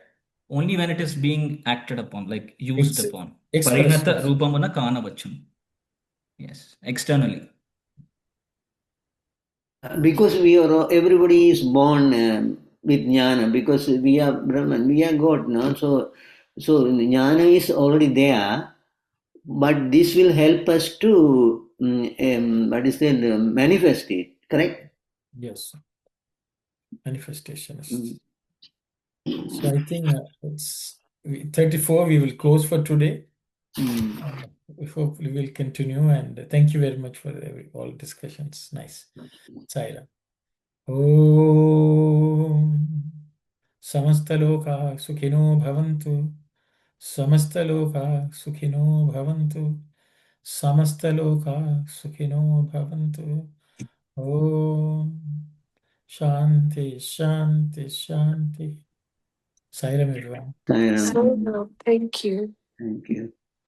only when it is being acted upon, like used upon. Parinata rupamana kanavachunu. Yes, externally. Because everybody is born with jnana, because we are Brahman, we are God, no? So jnana is already there, but this will help us to manifest it, correct? Yes. Manifestations. So I think it's 34. We will close for today. We hope we will continue, and thank you very much for all discussions. Nice. Saira. Om Samastaloka Sukhino Bhavantu. Samastaloka Sukhino Bhavantu. Samastaloka Sukhino Bhavantu. Om Shanti, Shanti, Shanti. Sairam everyone. Sairam. So, thank you. Thank you.